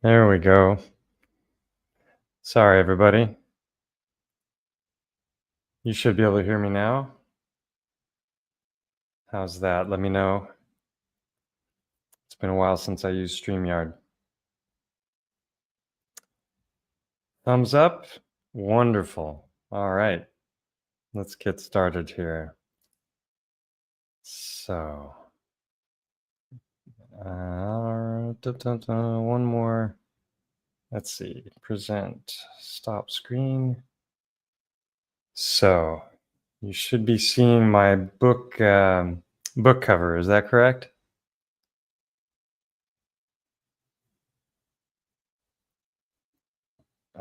There we go. Sorry, everybody. You should be able to hear me now. How's that? Let me know. It's been a while since I used StreamYard. Thumbs up? Wonderful. All right. Let's get started here. So, one more. Let's see. Present. Stop screen. So, you should be seeing my book cover. Is that correct?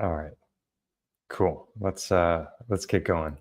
All right. Cool. Let's get going.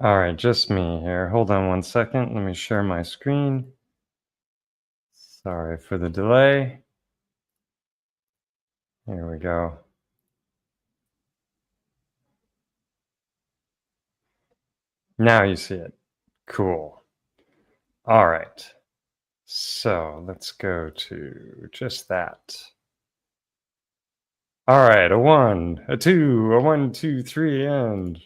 All right, just me here. Hold on one second. Let me share my screen. Sorry for the delay. Here we go. Now you see it. Cool. All right. So let's go to just that. All right, a 1, a 2, a 1, 2, 3, and...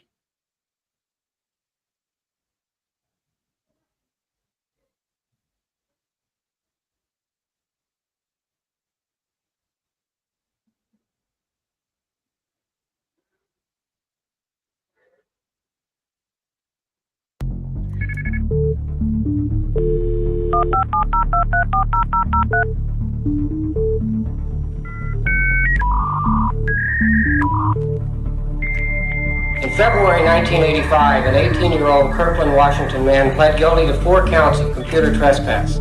In February 1985, an 18-year-old Kirkland, Washington man pled guilty to 4 counts of computer trespass.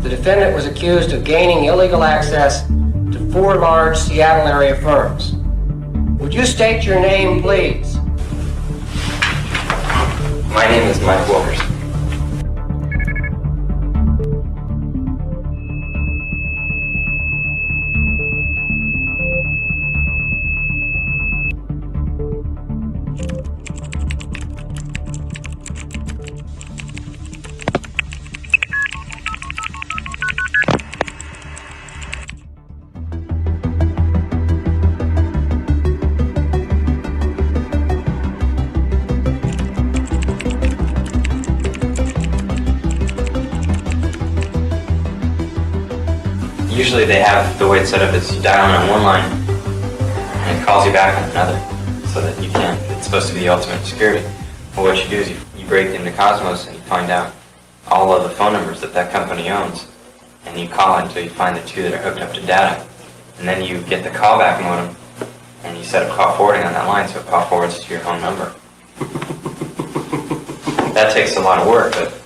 The defendant was accused of gaining illegal access to 4 large Seattle area firms. Would you state your name, please? My name is Mike Wilkerson. Usually they have the way it's set up is you dial in on one line and it calls you back on another so that you can't. It's supposed to be the ultimate security. But what you do is you break into Cosmos and you find out all of the phone numbers that that company owns, and you call it until you find the 2 that are hooked up to data. And then you get the callback modem and you set up call forwarding on that line so it call forwards to your home number. That takes a lot of work, but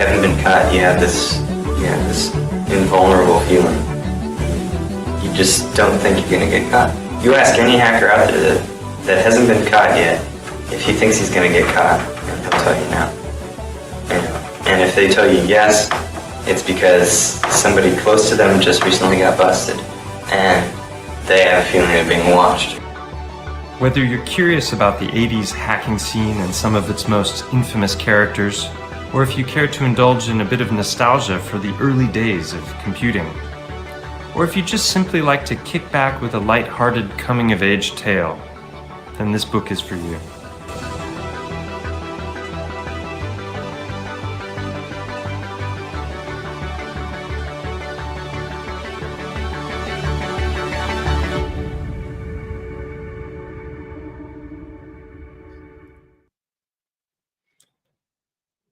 having been caught, you have this invulnerable feeling. You just don't think you're going to get caught. You ask any hacker out there that hasn't been caught yet if he thinks he's going to get caught, and he'll tell you no. And if they tell you yes, it's because somebody close to them just recently got busted, and they have a feeling they're being watched. Whether you're curious about the 80s hacking scene and some of its most infamous characters, or if you care to indulge in a bit of nostalgia for the early days of computing, or if you just simply like to kick back with a light-hearted coming-of-age tale, then this book is for you.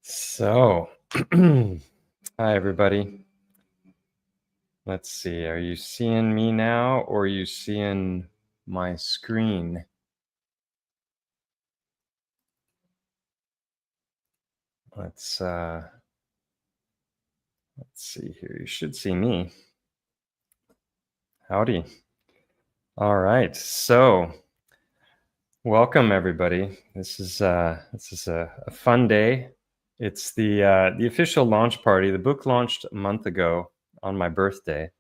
So, hi everybody. Let's see, are you seeing me now or are you seeing my screen? Let's see here. You should see me. Howdy. All right. So, welcome everybody. This is a fun day. It's the official launch party. The book launched a month ago on my birthday,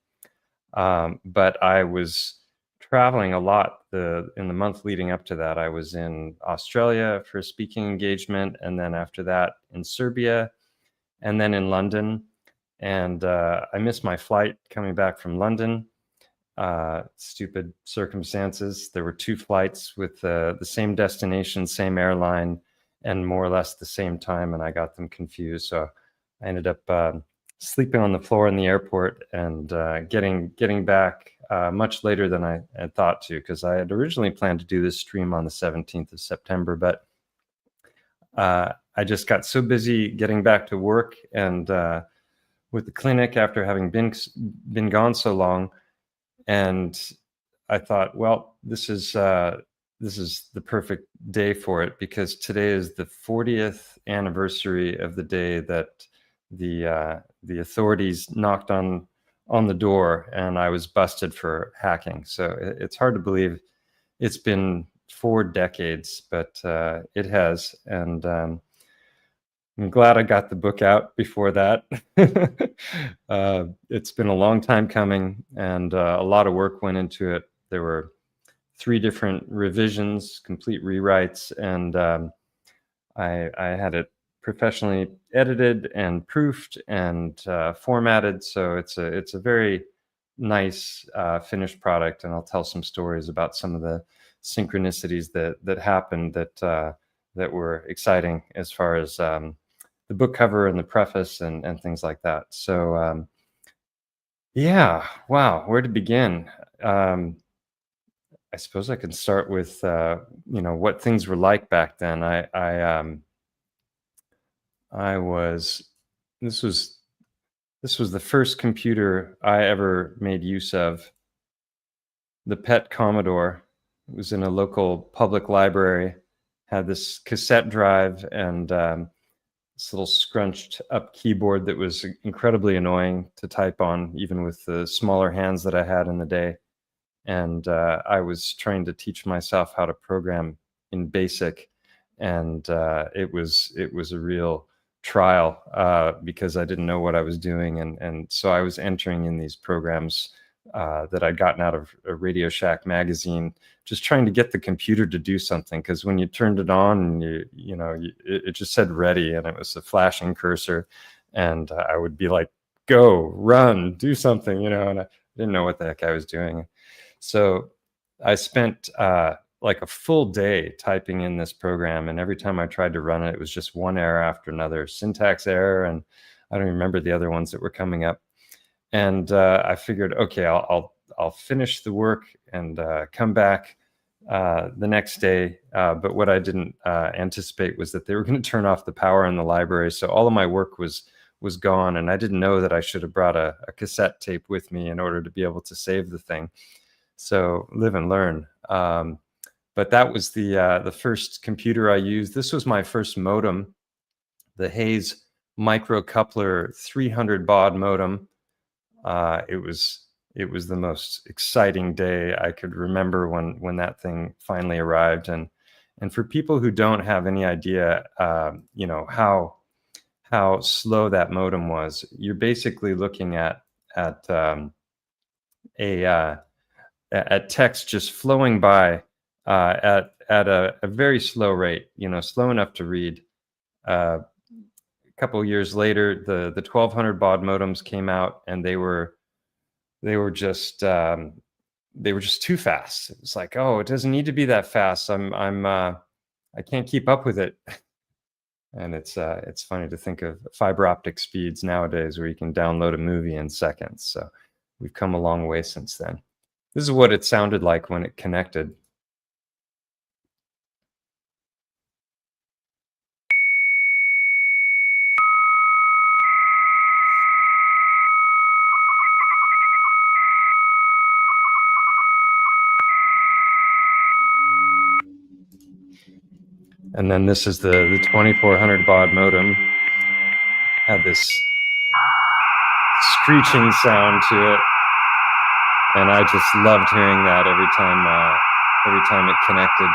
but I was traveling a lot in the month leading up to that. I was in Australia for a speaking engagement, and then after that in Serbia, and then in London. And I missed my flight coming back from London. Stupid circumstances. There were two flights with the same destination, same airline, and more or less the same time, and I got them confused. So I ended up sleeping on the floor in the airport and getting back much later than I had thought to, because I had originally planned to do this stream on the 17th of September, but I just got so busy getting back to work and with the clinic after having been gone so long. And I thought, well, this is the perfect day for it, because today is the 40th anniversary of the day that the authorities knocked on the door and I was busted for hacking. So it's hard to believe it's been 4 decades, but it has. And I'm glad I got the book out before that. It's been a long time coming, and a lot of work went into it. There were 3 different revisions, complete rewrites, and I had it professionally edited and proofed and formatted. So it's a very nice finished product, and I'll tell some stories about some of the synchronicities that happened that were exciting, as far as the book cover and the preface and things like that. So yeah, wow, where to begin? I suppose I can start with what things were like back then. This was the first computer I ever made use of. The PET Commodore. It was in a local public library. Had this cassette drive and this little scrunched up keyboard that was incredibly annoying to type on, even with the smaller hands that I had in the day. And I was trying to teach myself how to program in BASIC, and it was a real trial because I didn't know what I was doing, and so I was entering in these programs that I'd gotten out of a Radio Shack magazine, just trying to get the computer to do something. Because when you turned it on, it just said ready, and it was a flashing cursor, and I would be like, go, run, do something, and I didn't know what the heck I was doing. So I spent like a full day typing in this program, and every time I tried to run it, it was just one error after another, syntax error, and I don't remember the other ones that were coming up. And I figured, okay, I'll finish the work and come back the next day. But what I didn't anticipate was that they were going to turn off the power in the library, so all of my work was gone, and I didn't know that I should have brought a cassette tape with me in order to be able to save the thing. So live and learn. But that was the first computer I used. This was my first modem, the Hayes microcoupler 300 baud modem. It was the most exciting day I could remember when that thing finally arrived. And for people who don't have any idea, how how slow that modem was. You're basically looking at text just flowing by at a very slow rate, slow enough to read. A couple of years later, the 1200 baud modems came out, and they were just too fast. It was like, oh, it doesn't need to be that fast. I can't keep up with it. And it's funny to think of fiber optic speeds nowadays where you can download a movie in seconds. So we've come a long way since then. This is what it sounded like when it connected. And then this is the 2400 baud modem. Had this screeching sound to it, and I just loved hearing that every time it connected.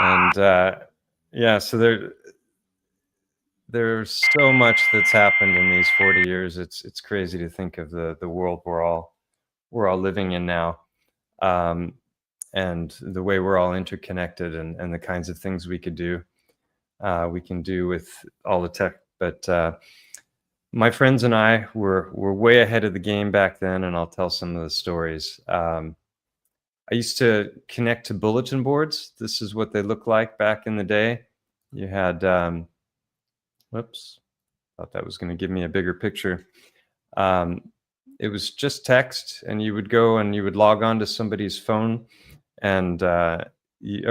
And yeah, so there's so much that's happened in these 40 years. It's crazy to think of the world we're all living in now, and the way we're all interconnected, and the kinds of things we can do with all the tech. But my friends and I were way ahead of the game back then, and I'll tell some of the stories. I used to connect to bulletin boards. This is what they looked like back in the day. You had, whoops, thought that was going to give me a bigger picture. It was just text, and you would go and you would log on to somebody's phone, and or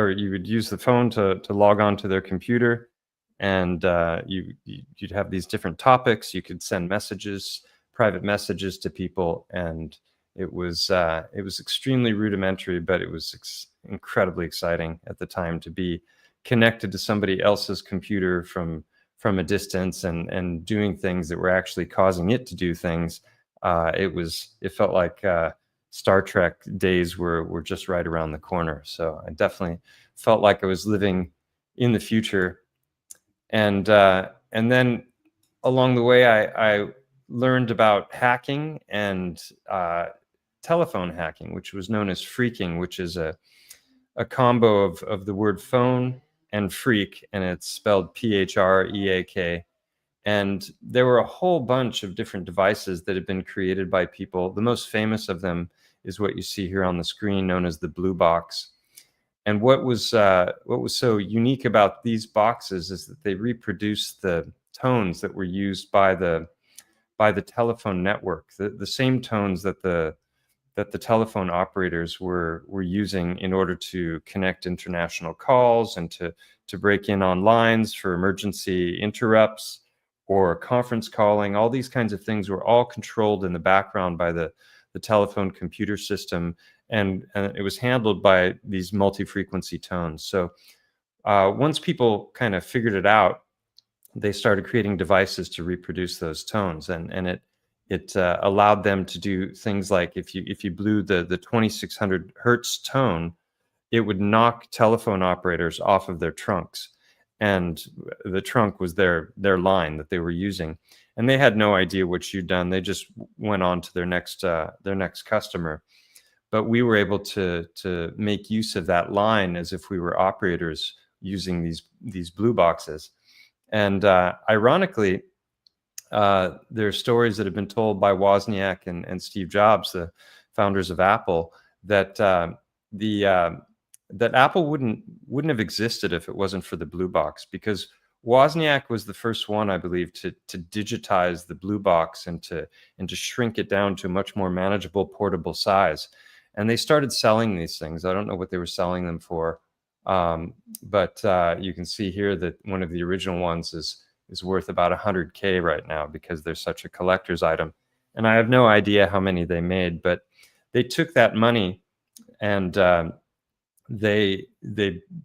you would use the phone to log on to their computer, and you'd have these different topics. You could send messages, private messages to people, and it was extremely rudimentary, but it was incredibly exciting at the time to be connected to somebody else's computer from a distance, and doing things that were actually causing it to do things. It felt like Star Trek days were just right around the corner. So I definitely felt like I was living in the future. And then along the way, I learned about hacking and telephone hacking, which was known as phreaking, which is a combo of the word phone and freak, and it's spelled Phreak. And there were a whole bunch of different devices that had been created by people. The most famous of them is what you see here on the screen, known as the blue box. And what was so unique about these boxes is that they reproduced the tones that were used by the telephone network, the same tones that the telephone operators were using in order to connect international calls and to break in on lines for emergency interrupts or conference calling. All these kinds of things were all controlled in the background by the telephone computer system, and it was handled by these multi-frequency tones. So once people kind of figured it out, they started creating devices to reproduce those tones, and it allowed them to do things like if you blew the 2600 hertz tone, it would knock telephone operators off of their trunks, and the trunk was their line that they were using, and they had no idea what you'd done. They just went on to their next customer. But we were able to make use of that line as if we were operators using these blue boxes. And ironically, there are stories that have been told by Wozniak and Steve Jobs, the founders of Apple, that that Apple wouldn't have existed if it wasn't for the blue box, because Wozniak was the first one, I believe, to digitize the blue box and to shrink it down to a much more manageable, portable size. And they started selling these things. I don't know what they were selling them for, but you can see here that one of the original ones is worth about $100K right now because they're such a collector's item. And I have no idea how many they made, but they took that money and they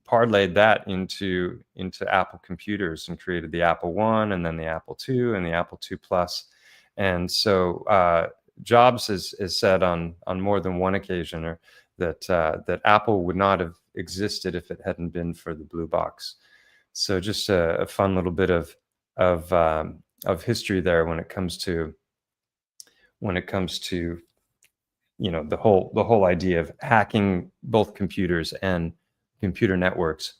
parlayed that into Apple computers and created the Apple I, and then the Apple II, and the Apple II Plus. And so Jobs has said on more than one occasion that Apple would not have existed if it hadn't been for the blue box. So just a fun little bit of history there when it comes to the whole idea of hacking both computers and computer networks.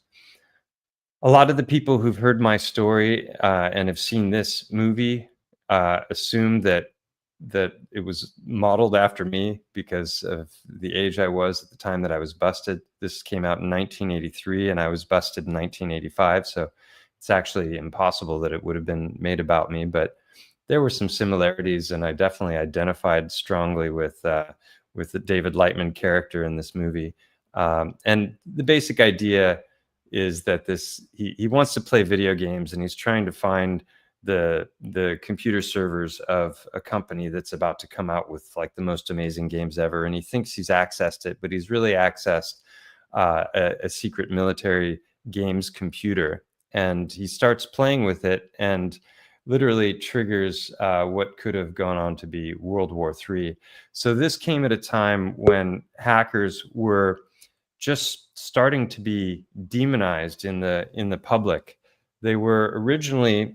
A lot of the people who've heard my story and have seen this movie assume that it was modeled after me because of the age I was at the time that I was busted. This came out in 1983, and I was busted in 1985. So it's actually impossible that it would have been made about me. But there were some similarities, and I definitely identified strongly with the David Lightman character in this movie. And the basic idea is that he wants to play video games, and he's trying to find the computer servers of a company that's about to come out with like the most amazing games ever. And he thinks he's accessed it, but he's really accessed a secret military games computer. And he starts playing with it and literally triggers what could have gone on to be World War III. So this came at a time when hackers were just starting to be demonized in the public. They were originally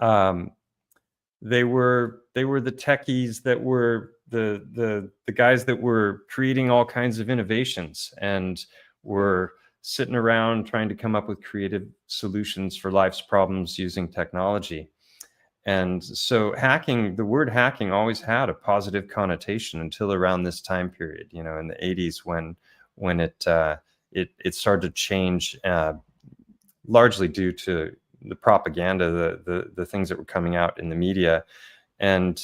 they were the techies that were the guys that were creating all kinds of innovations and were sitting around trying to come up with creative solutions for life's problems using technology. And so the word hacking always had a positive connotation until around this time period, in the 80s when it started to change, largely due to the propaganda, the things that were coming out in the media. And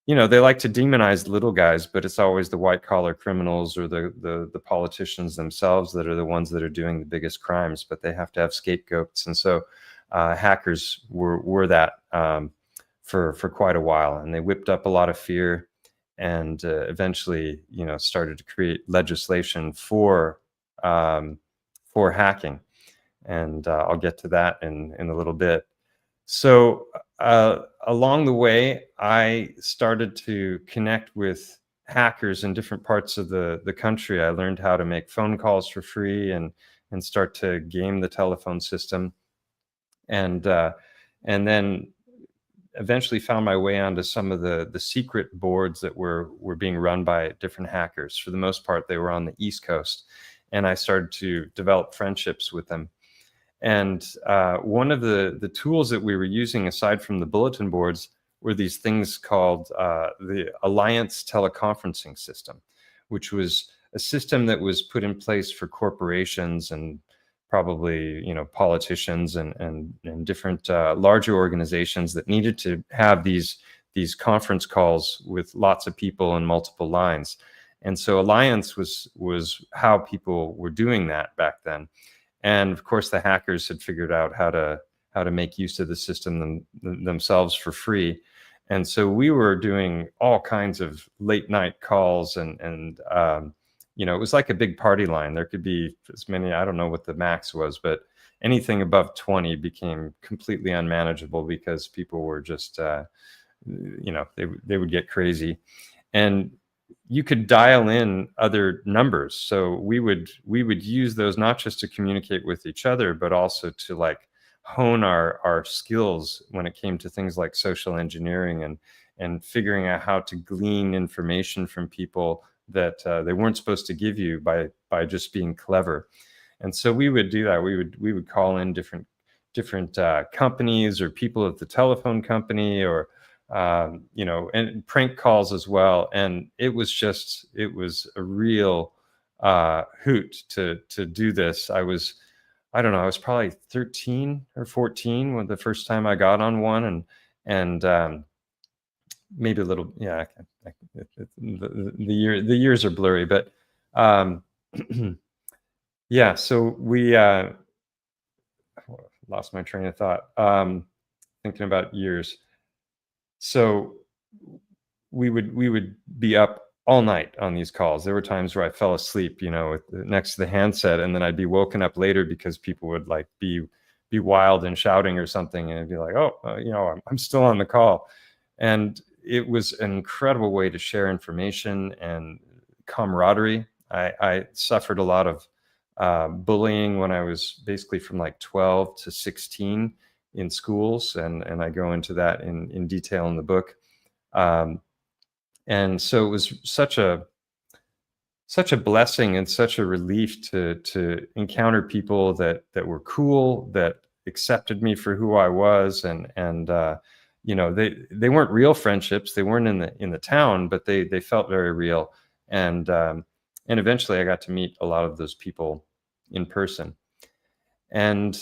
they like to demonize little guys, but it's always the white collar criminals or the politicians themselves that are the ones that are doing the biggest crimes, but they have to have scapegoats. And so hackers were that for quite a while, and they whipped up a lot of fear and eventually started to create legislation for hacking. And I'll get to that in a little bit. So along the way, I started to connect with hackers in different parts of the country. I learned how to make phone calls for free and start to game the telephone system. And then eventually found my way onto some of the secret boards that were being run by different hackers. For the most part, they were on the East Coast. And I started to develop friendships with them. And one of the tools that we were using, aside from the bulletin boards, were these things called the Alliance Teleconferencing System, which was a system that was put in place for corporations and probably politicians and different larger organizations that needed to have these conference calls with lots of people and multiple lines. And so Alliance was how people were doing that back then. And of course, the hackers had figured out how to make use of the system themselves for free. And so we were doing all kinds of late night calls and it was like a big party line. There could be as many, I don't know what the max was, but anything above 20 became completely unmanageable because people were just, they would get crazy. And you could dial in other numbers. So we would use those not just to communicate with each other, but also to like hone our skills when it came to things like social engineering and figuring out how to glean information from people that they weren't supposed to give you by just being clever. And so we would do that. We would call in different companies or people at the telephone company or and prank calls as well. And it was a real hoot to do this. I was probably 13 or 14 when the first time I got on one, and maybe a little, yeah. The years are blurry, but yeah. So we lost my train of thought. Thinking about years. So we would be up all night on these calls. There were times where I fell asleep, next to the handset, and then I'd be woken up later because people would like be wild and shouting or something, and I'd be like, oh, I'm still on the call. And it was an incredible way to share information and camaraderie. I suffered a lot of bullying when I was basically from like 12 to 16 in schools, and I go into that in detail in the book. And so it was such a blessing and such a relief to encounter people that were cool, that accepted me for who I was, and you know, they weren't real friendships. They weren't in the town, but they felt very real. And eventually I got to meet a lot of those people in person. And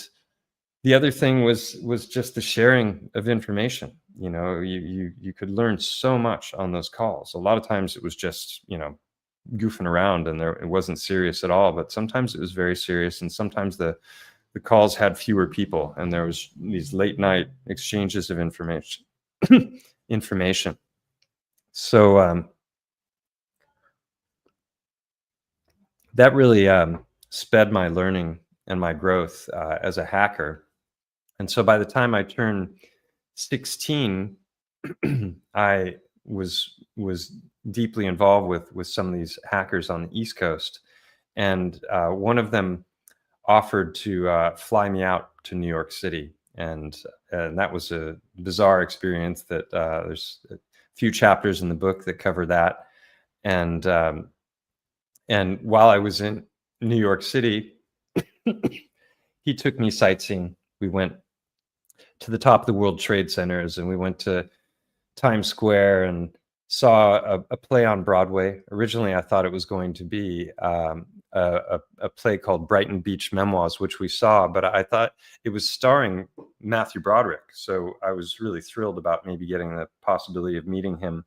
the other thing was just the sharing of information. You know, you could learn so much on those calls. A lot of times it was just, you know, goofing around, and it wasn't serious at all, but sometimes it was very serious, and sometimes the calls had fewer people, and there was these late night exchanges of information. So that really sped my learning and my growth as a hacker. And so by the time I turned 16, I was deeply involved with some of these hackers on the East Coast, and one of them offered to fly me out to New York City, and that was a bizarre experience. That there's a few chapters in the book that cover that, and while I was in New York City, he took me sightseeing. We went to the top of the World Trade Centers, and we went to Times Square and saw a play on Broadway. Originally, I thought it was going to be a play called Brighton Beach Memoirs, which we saw, but I thought it was starring Matthew Broderick. So I was really thrilled about maybe getting the possibility of meeting him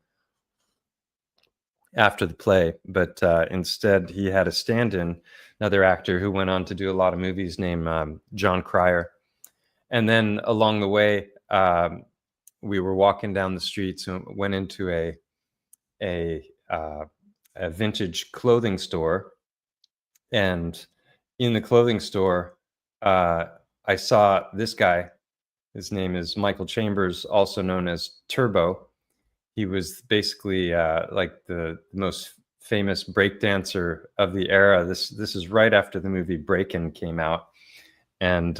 after the play. But instead, he had a stand-in, another actor who went on to do a lot of movies, named John Cryer. And then along the way, we were walking down the streets and went into a vintage clothing store. And in the clothing store, I saw this guy. His name is Michael Chambers, also known as Turbo. He was basically like the most famous breakdancer of the era. This is right after the movie Breakin' came out, and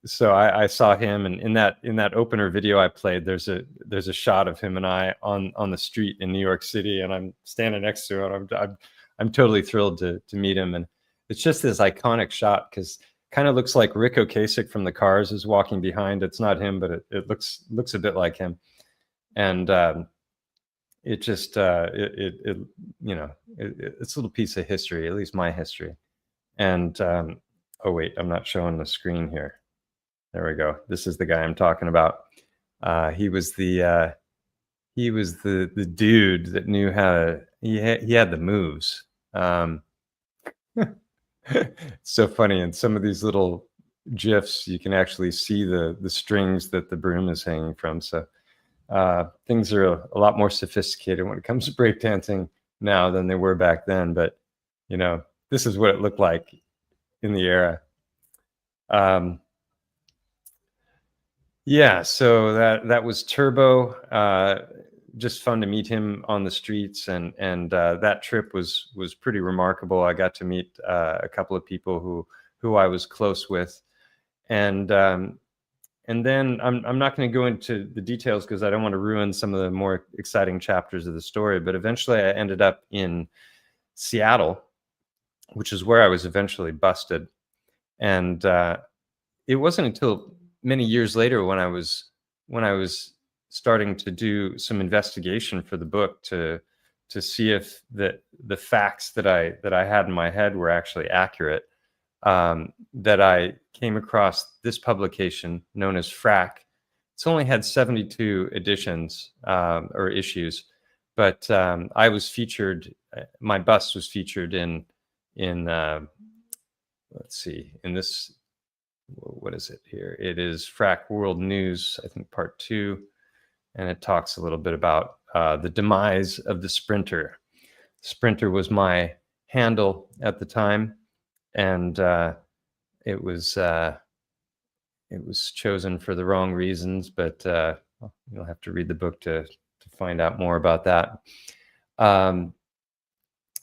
so I saw him, and in that opener video I played, there's a shot of him and I on the street in New York City, and I'm standing next to him. I'm totally thrilled to meet him, and it's just this iconic shot because kind of looks like Rick Ocasek from the Cars is walking behind. It's not him, but it looks a bit like him, and it just it you know, it's a little piece of history, at least my history. And oh wait, I'm not showing the screen here. There we go. This is the guy I'm talking about. He was the dude that knew how to. He had the moves. So funny. In some of these little GIFs, you can actually see the strings that the broom is hanging from. So things are a lot more sophisticated when it comes to breakdancing now than they were back then. But you know, this is what it looked like in the era. Yeah, so that was Turbo. Just fun to meet him on the streets, and that trip was pretty remarkable. I got to meet a couple of people who I was close with, and then I'm not going to go into the details because I don't want to ruin some of the more exciting chapters of the story. But eventually, I ended up in Seattle, which is where I was eventually busted, and it wasn't until many years later when I was starting to do some investigation for the book to see if the facts that I had in my head were actually accurate, that I came across this publication known as Frack. It's only had 72 editions or issues, but I was featured. My bust was featured in let's see, in this. What is it here? It is Frack World News, I think part 2, and it talks a little bit about the demise of the Sprinter. Sprinter was my handle at the time, and it was chosen for the wrong reasons, but you'll have to read the book to find out more about that.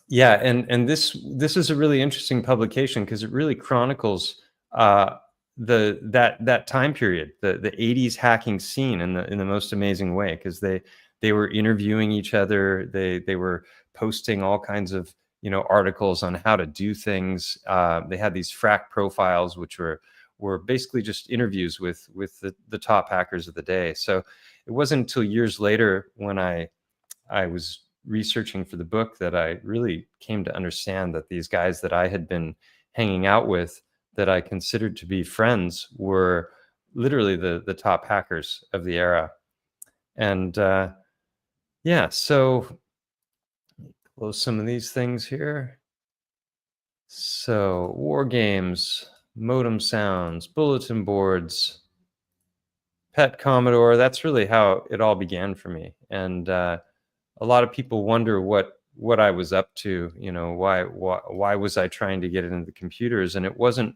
Yeah, and this is a really interesting publication because it really chronicles that time period, the 80s hacking scene in the most amazing way, because they were interviewing each other, they were posting all kinds of articles on how to do things. They had these frack profiles, which were basically just interviews with the top hackers of the day. So it wasn't until years later when I was researching for the book that I really came to understand that these guys that I had been hanging out with, that I considered to be friends, were literally the top hackers of the era. And yeah, so close some of these things here. So war games, modem sounds, bulletin boards, Pet Commodore. That's really how it all began for me. And a lot of people wonder what I was up to, why was I trying to get into the computers? And it wasn't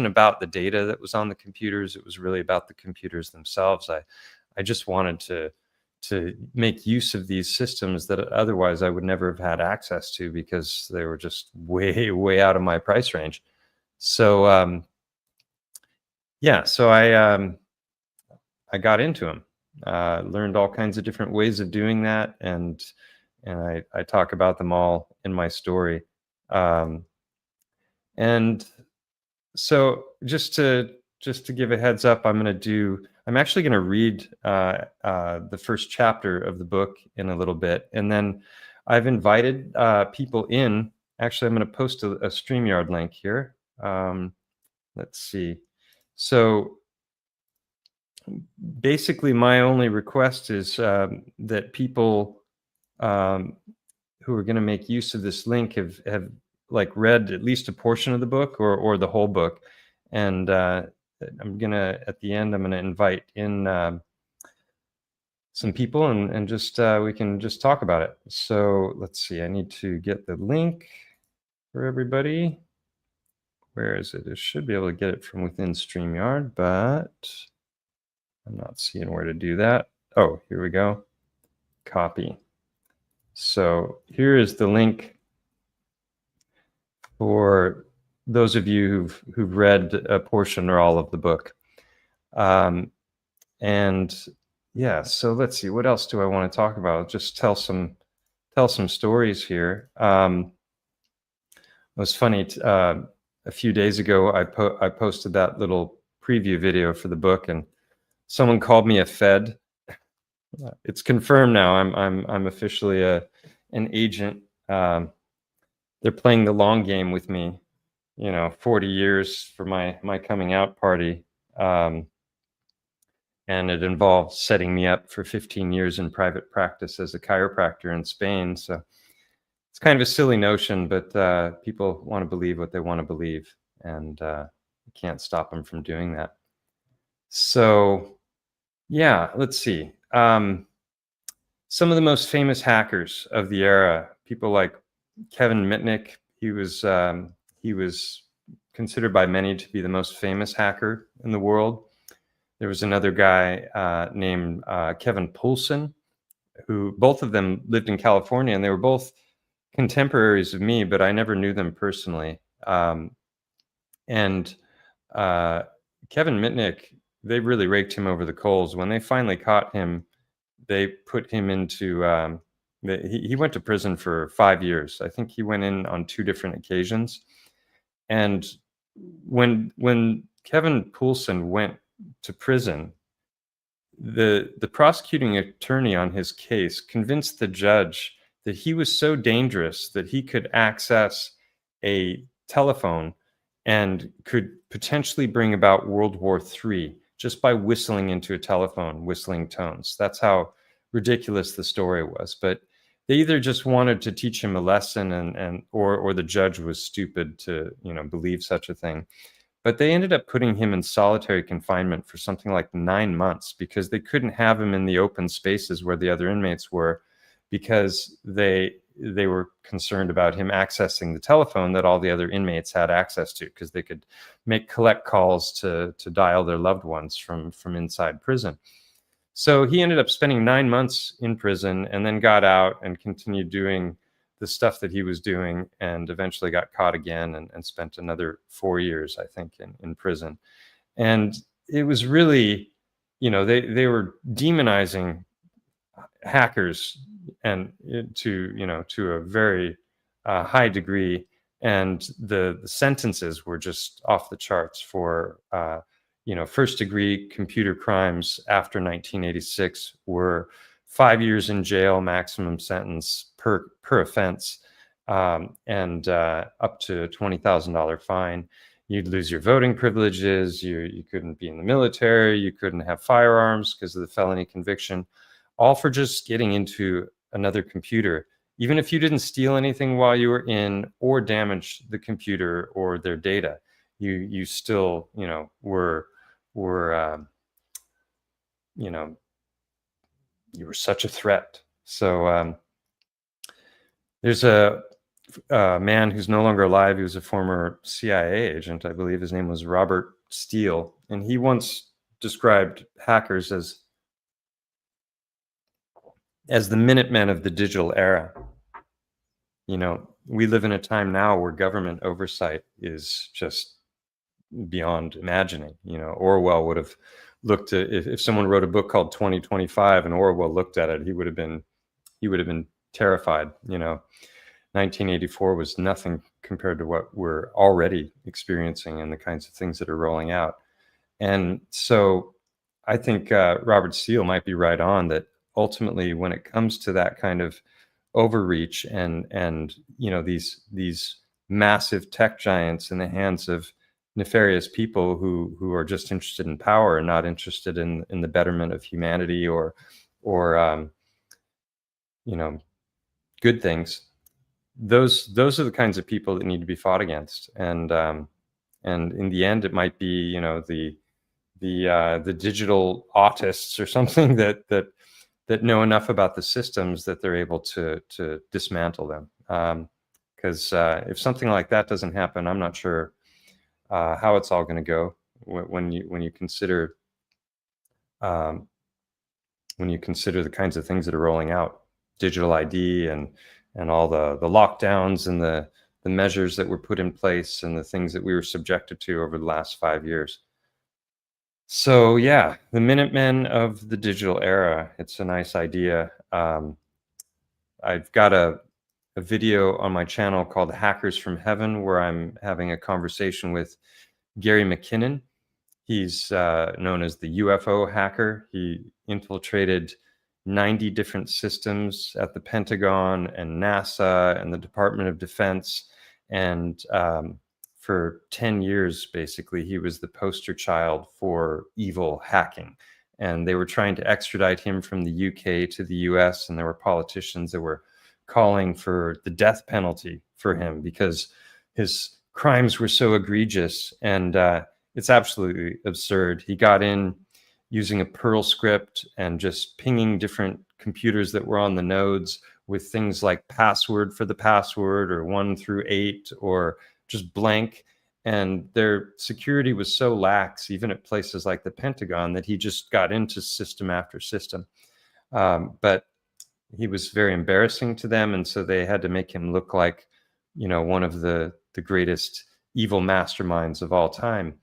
about the data that was on the computers. It was really about the computers themselves. I just wanted to make use of these systems that otherwise I would never have had access to, because they were just way out of my price range. So yeah, so I got into them. Learned all kinds of different ways of doing that, and I talk about them all in my story. And so just to give a heads up, I'm actually going to read the first chapter of the book in a little bit, and then I've invited people in. Actually, I'm going to post a StreamYard link here. Let's see. So basically, my only request is that people who are going to make use of this link have like read at least a portion of the book or the whole book. And I'm gonna, at the end, I'm gonna invite in some people and just we can just talk about it. So let's see. I need to get the link for everybody. Where is it? I should be able to get it from within StreamYard, but I'm not seeing where to do that. Oh, here we go. Copy. So here is the link for those of you who've read a portion or all of the book. And yeah, so let's see, what else do I want to talk about? Just tell some stories here. It was funny, a few days ago, I posted that little preview video for the book, and someone called me a Fed. It's confirmed now. I'm officially an agent. They're playing the long game with me. 40 years for my coming out party, and it involved setting me up for 15 years in private practice as a chiropractor in Spain. So it's kind of a silly notion, but people want to believe what they want to believe, and you can't stop them from doing that. So yeah, let's see. Some of the most famous hackers of the era, people like Kevin Mitnick. He was considered by many to be the most famous hacker in the world. There was another guy named Kevin Poulsen, who both of them lived in California, and they were both contemporaries of me, but I never knew them personally. And Kevin Mitnick, they really raked him over the coals. When they finally caught him, they put him into, he went to prison for 5 years. I think he went in on 2 different occasions. And when Kevin Poulsen went to prison, the prosecuting attorney on his case convinced the judge that he was so dangerous that he could access a telephone and could potentially bring about World War III just by whistling into a telephone, whistling tones. That's how ridiculous the story was. But they either just wanted to teach him a lesson, or the judge was stupid to believe such a thing. But they ended up putting him in solitary confinement for something like 9 months, because they couldn't have him in the open spaces where the other inmates were, because they were concerned about him accessing the telephone that all the other inmates had access to, because they could make collect calls to dial their loved ones from inside prison. So he ended up spending 9 months in prison and then got out and continued doing the stuff that he was doing, and eventually got caught again and spent another 4 years, I think, in prison. And it was really, they were demonizing hackers and to a very high degree. And the sentences were just off the charts for first degree computer crimes after 1986 were 5 years in jail, maximum sentence per offense, and up to $20,000 fine. You'd lose your voting privileges. You couldn't be in the military. You couldn't have firearms because of the felony conviction, all for just getting into another computer. Even if you didn't steal anything while you were in or damage the computer or their data, you still, were you were such a threat. So there's a man who's no longer alive. He was a former CIA agent, I believe. His name was Robert Steele, and he once described hackers as the Minutemen of the digital era. We live in a time now where government oversight is just beyond imagining. Orwell would have looked at, if someone wrote a book called 2025 and Orwell looked at it, he would have been terrified. 1984 was nothing compared to what we're already experiencing and the kinds of things that are rolling out. And so I think Robert Steele might be right on that ultimately, when it comes to that kind of overreach and these massive tech giants in the hands of nefarious people who are just interested in power and not interested in the betterment of humanity or good things, those are the kinds of people that need to be fought against. And in the end, it might be the digital autists or something that know enough about the systems that they're able to dismantle them. Because if something like that doesn't happen, I'm not sure how it's all going to go when you consider the kinds of things that are rolling out, digital ID and all the lockdowns and the measures that were put in place and the things that we were subjected to over the last 5 years. So yeah, the Minutemen of the digital era. It's a nice idea. I've got a video on my channel called Hackers from Heaven, where I'm having a conversation with Gary McKinnon. He's known as the UFO hacker. He infiltrated 90 different systems at the Pentagon and NASA and the Department of Defense. And for 10 years, basically, he was the poster child for evil hacking. And they were trying to extradite him from the UK to the US. And there were politicians that were calling for the death penalty for him because his crimes were so egregious. And it's absolutely absurd. He got in using a Perl script and just pinging different computers that were on the nodes with things like password for the password or 1 through 8 or just blank. And their security was so lax, even at places like the Pentagon, that he just got into system after system. But he was very embarrassing to them. And so they had to make him look like, one of the greatest evil masterminds of all time.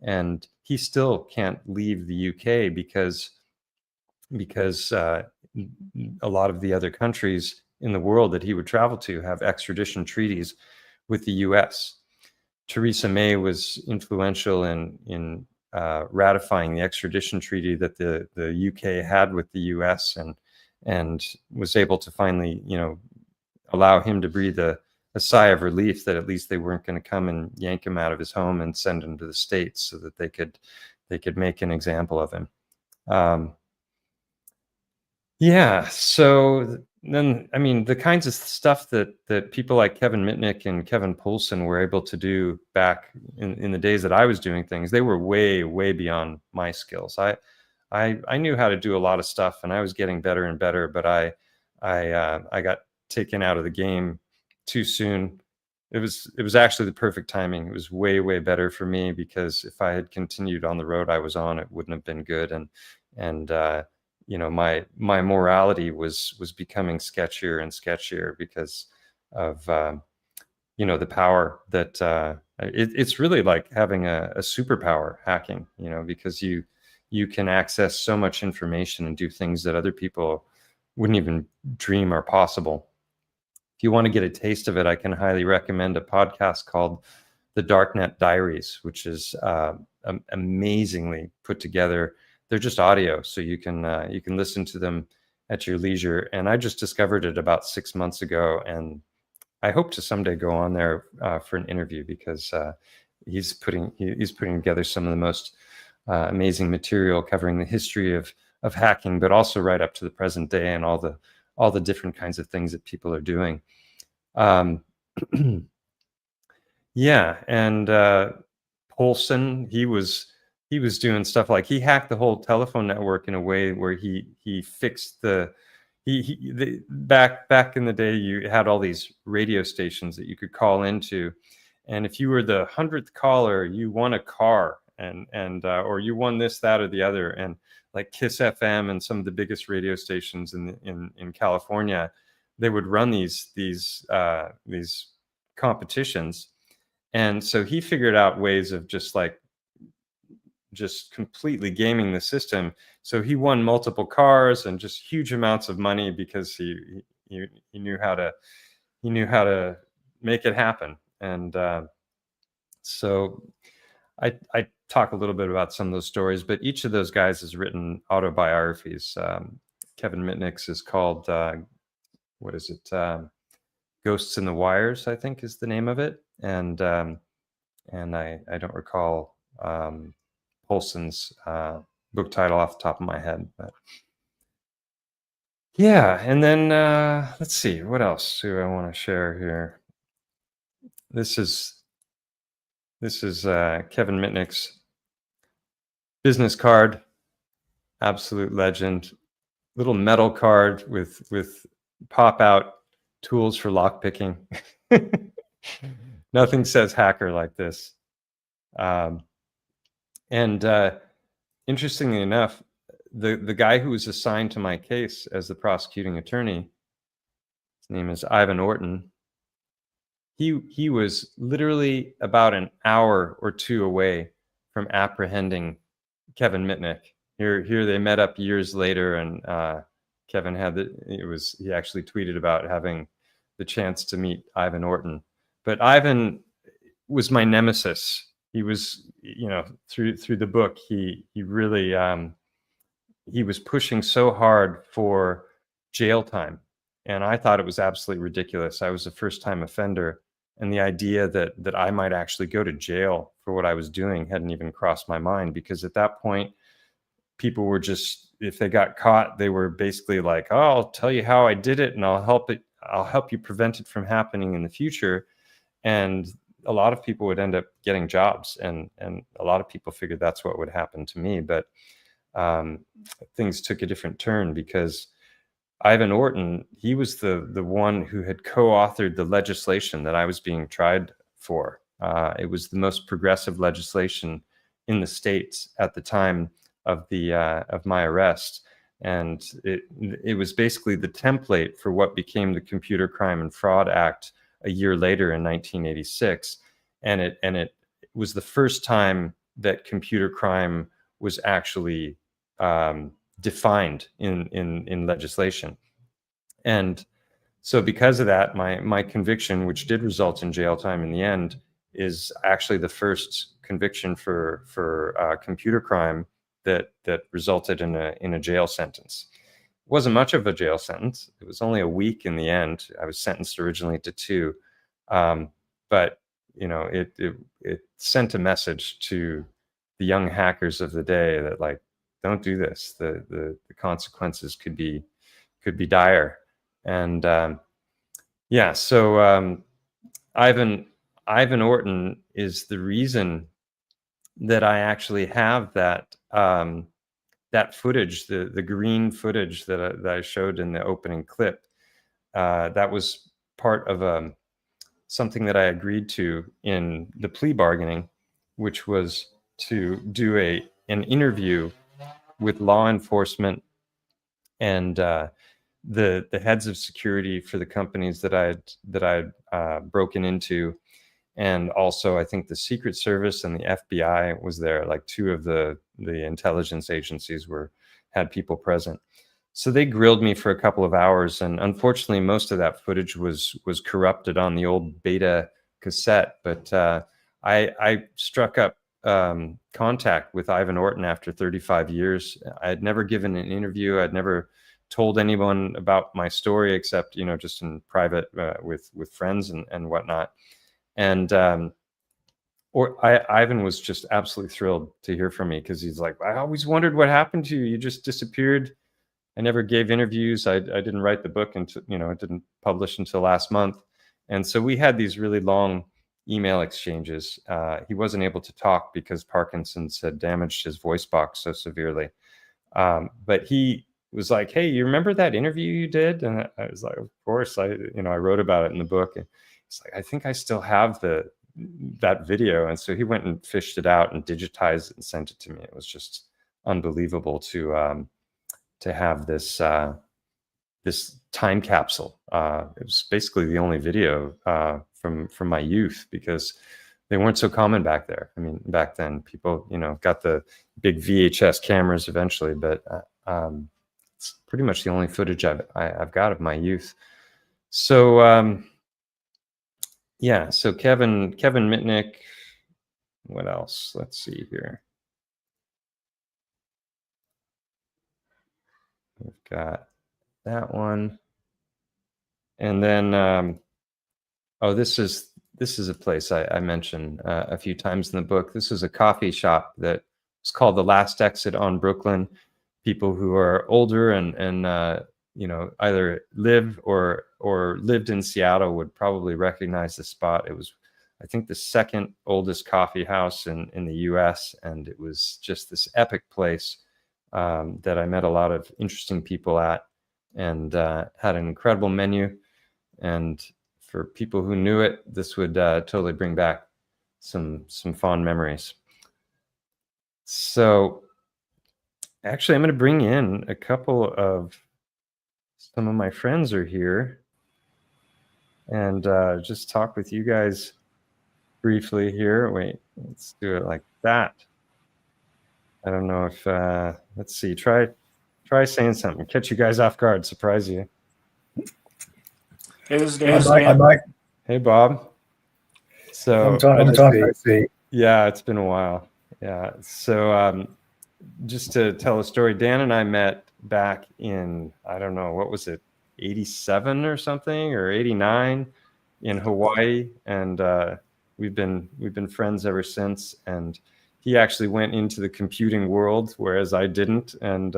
And he still can't leave the UK because a lot of the other countries in the world that he would travel to have extradition treaties with the US. Theresa May was influential in ratifying the extradition treaty that the UK had with the US and was able to finally, allow him to breathe a sigh of relief that at least they weren't going to come and yank him out of his home and send him to the States so that they could make an example of him. Yeah. So then, the kinds of stuff that people like Kevin Mitnick and Kevin Poulsen were able to do back in the days that I was doing things, they were way, way beyond my skills. I knew how to do a lot of stuff and I was getting better and better, but I got taken out of the game too soon. It was actually the perfect timing. It was way, way better for me because if I had continued on the road I was on, it wouldn't have been good. And my morality was becoming sketchier and sketchier because the power that it's really like having a superpower, hacking, because you can access so much information and do things that other people wouldn't even dream are possible. If you want to get a taste of it, I can highly recommend a podcast called The Darknet Diaries, which is amazingly put together. They're just audio, so you can listen to them at your leisure. And I just discovered it about 6 months ago, and I hope to someday go on there for an interview, because he's putting together some of the most amazing material covering the history of hacking, but also right up to the present day and all the different kinds of things that people are doing. Yeah, and Polson, he was doing stuff like he hacked the whole telephone network in a way where he fixed back in the day, you had all these radio stations that you could call into, and if you were the 100th caller, you won a car, and or you won this, that, or the other. And like Kiss FM and some of the biggest radio stations in California, they would run these competitions, and so he figured out ways of just completely gaming the system. So he won multiple cars and just huge amounts of money because he knew how to make it happen. And so I talk a little bit about some of those stories, but each of those guys has written autobiographies. Kevin Mitnick's is called what is it? Ghosts in the Wires, I think, is the name of it. And I don't recall Polson's book title off the top of my head, but yeah. And then let's see, what else do I want to share here? This is Kevin Mitnick's business card, absolute legend. Little metal card with pop out tools for lock picking. Nothing says hacker like this. And interestingly enough, the guy who was assigned to my case as the prosecuting attorney, his name is Ivan Orton. He was literally about an hour or two away from apprehending Kevin Mitnick. Here they met up years later, and Kevin he actually tweeted about having the chance to meet Ivan Orton. But Ivan was my nemesis. He was, through the book, he really he was pushing so hard for jail time, and I thought it was absolutely ridiculous. I was a first-time offender, and the idea that I might actually go to jail for what I was doing hadn't even crossed my mind, because at that point, people were just, if they got caught, they were basically like, "Oh, I'll tell you how I did it, and I'll help you prevent it from happening in the future." And a lot of people would end up getting jobs, and a lot of people figured that's what would happen to me. But things took a different turn, because Ivan Orton, he was the one who had co-authored the legislation that I was being tried for. It was the most progressive legislation in the States at the time of my arrest, and it was basically the template for what became the Computer Crime and Fraud Act a year later in 1986, and it was the first time that computer crime was actually defined in legislation. And so because of that, my conviction, which did result in jail time in the end, is actually the first conviction for computer crime that resulted in a jail sentence. It wasn't much of a jail sentence. It was only a week in the end. I was sentenced originally to 2, but it sent a message to the young hackers of the day that, like, don't do this. The consequences could be dire. And so Ivan Orton is the reason that I actually have that footage, the green footage that I showed in the opening clip. That was part of something that I agreed to in the plea bargaining, which was to do an interview with law enforcement and the heads of security for the companies that I'd broken into, and also I think the Secret Service and the FBI was there. Like two of the intelligence agencies had people present. So they grilled me for a couple of hours, and unfortunately, most of that footage was corrupted on the old beta cassette. But I struck up contact with Ivan Orton after 35 years. I had never given an interview. I'd never told anyone about my story except, just in private with friends and whatnot. And Ivan was just absolutely thrilled to hear from me, because he's like, I always wondered what happened to you. You just disappeared. I never gave interviews. I didn't write the book until, it didn't publish until last month. And so we had these really long email exchanges. He wasn't able to talk because Parkinson's had damaged his voice box so severely. But he was like, hey, you remember that interview you did? And I was like, of course. I wrote about it in the book. And he's like, I think I still have that video. And so he went and fished it out and digitized it and sent it to me. It was just unbelievable to have this this time capsule. It was basically the only video from my youth, because they weren't so common back there. I mean, back then people, got the big VHS cameras eventually, but it's pretty much the only footage I've got of my youth. So yeah, so Kevin Mitnick. What else? Let's see here. We've got that one. And then, oh, this is a place I mentioned a few times in the book. This is a coffee shop that was called The Last Exit on Brooklyn. People who are older and either live or lived in Seattle would probably recognize the spot. It was, I think, the second oldest coffee house in the US, and it was just this epic place that I met a lot of interesting people at, and had an incredible menu. And for people who knew it, this would totally bring back some fond memories. So actually, I'm going to bring in a couple of some of my friends are here, and just talk with you guys briefly here. Wait, let's do it like that. I don't know if let's see. Try saying something. Catch you guys off guard. Surprise you. Hey, this is Dan. Hey, Bob. So I'm talking. Yeah, it's been a while. Yeah. So just to tell a story, Dan and I met back in, I don't know, what was it, 87 or something, or 89 in Hawaii, and we've been friends ever since. And he actually went into the computing world, whereas I didn't, and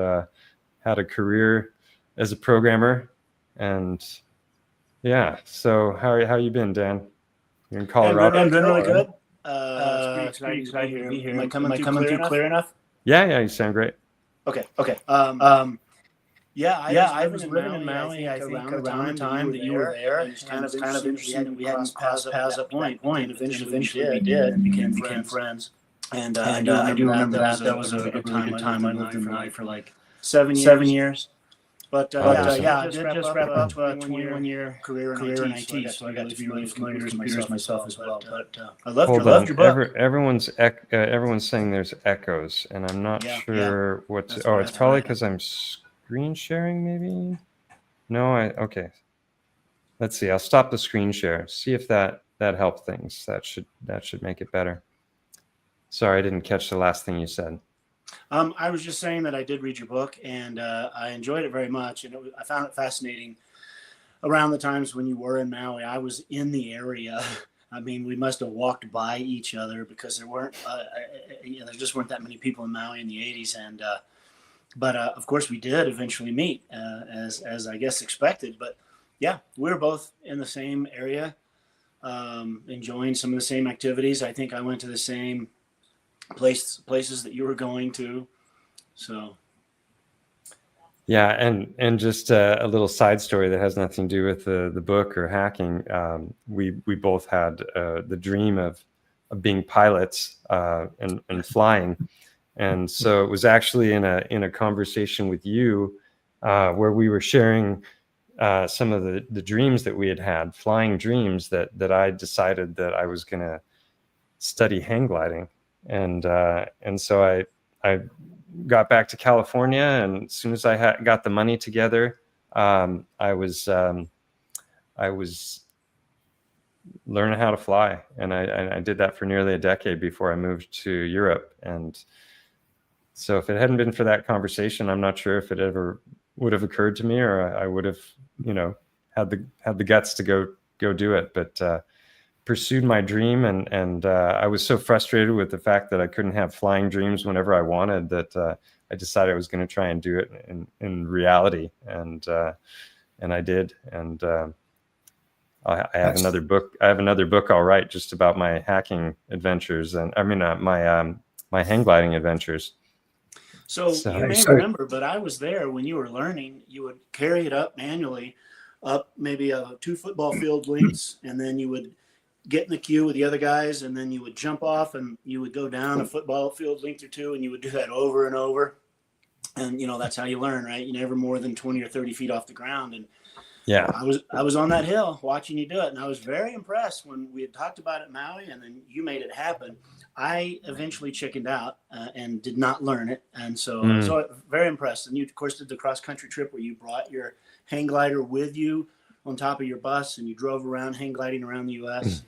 had a career as a programmer. And yeah, so how you been, Dan? You're in Colorado. I'm doing really good. It's pretty exciting to be here. Am I coming through clear enough? Yeah, you sound great. Okay. Yeah, I was living in Maui, I think, around the time that you were there. It's kind of interesting. We hadn't passed that point. Eventually we did and became friends. And I do remember that was a good time. I lived in Maui for like 7 years. But I did just wrap up a 21-year career in IT, so I got to be really familiar with computers myself as well. But I loved your book. Everyone's saying there's echoes, and I'm not sure what to. Oh, it's probably because I'm screen sharing, maybe. No, okay. Let's see. I'll stop the screen share. See if that helped things. That should make it better. Sorry, I didn't catch the last thing you said. I was just saying that I did read your book, and I enjoyed it very much. And I found it fascinating around the times when you were in Maui. I was in the area. I mean, we must have walked by each other because there weren't, there just weren't that many people in Maui in the 80s. And but of course, we did eventually meet, as I guess expected. But yeah, we were both in the same area, enjoying some of the same activities. I think I went to the same places that you were going to. So yeah, and just a little side story that has nothing to do with the book or hacking. We both had the dream of being pilots and flying, and so it was actually in a conversation with you where we were sharing some of the dreams that we had, flying dreams that I decided that I was going to study hang gliding. And so I got back to California, and as soon as I got the money together, I was learning how to fly, and I did that for nearly a decade before I moved to Europe. And so if it hadn't been for that conversation, I'm not sure if it ever would have occurred to me, or I would have, had the guts to go do it. But pursued my dream, and I was so frustrated with the fact that I couldn't have flying dreams whenever I wanted that I decided I was going to try and do it in reality, and I did. And I have another book. I have another book I'll write just about my hacking adventures, and my hang gliding adventures. So you may remember, but I was there when you were learning. You would carry it up manually, up maybe 2 football field lengths, and then you would get in the queue with the other guys, and then you would jump off and you would go down a football field length or 2, and you would do that over and over. And that's how you learn, right? You never more than 20 or 30 feet off the ground. And yeah, I was on that hill watching you do it, and I was very impressed when we had talked about it in Maui, and then you made it happen. I eventually chickened out and did not learn it, and so very impressed. And you, of course, did the cross country trip where you brought your hang glider with you on top of your bus, and you drove around hang gliding around the U.S.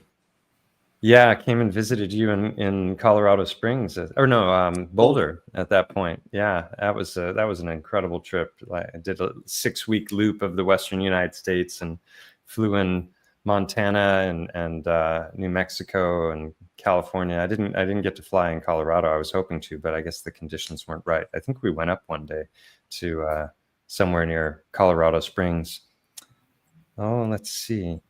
Yeah, I came and visited you in Colorado Springs, Boulder at that point. Yeah, that was an incredible trip. I did a 6-week loop of the Western United States and flew in Montana and New Mexico and California. I didn't get to fly in Colorado. I was hoping to, but I guess the conditions weren't right. I think we went up one day to somewhere near Colorado Springs. Oh, let's see.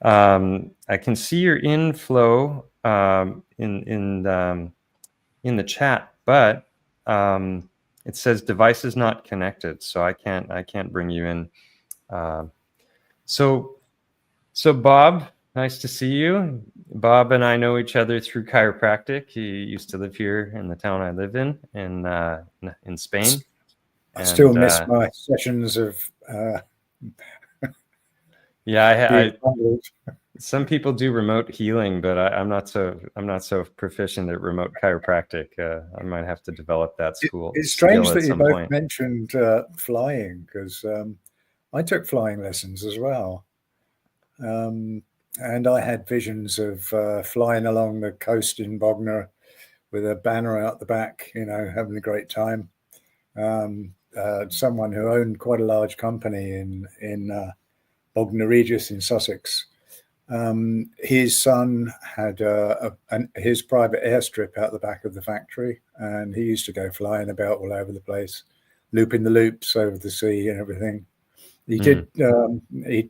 I can see your inflow in the chat, but it says device is not connected, so I can't bring you in. So Bob, nice to see you. Bob and I know each other through chiropractic. He used to live here in the town I live in Spain. I still miss my sessions of. Yeah, some people do remote healing, but I'm not so proficient at remote chiropractic. I might have to develop that school. It's strange that you both mentioned flying, because I took flying lessons as well, and I had visions of flying along the coast in Bognor with a banner out the back, having a great time. Someone who owned quite a large company in Bognor Regis in Sussex. His son had his private airstrip out the back of the factory, and he used to go flying about all over the place, looping the loops over the sea and everything. He did. He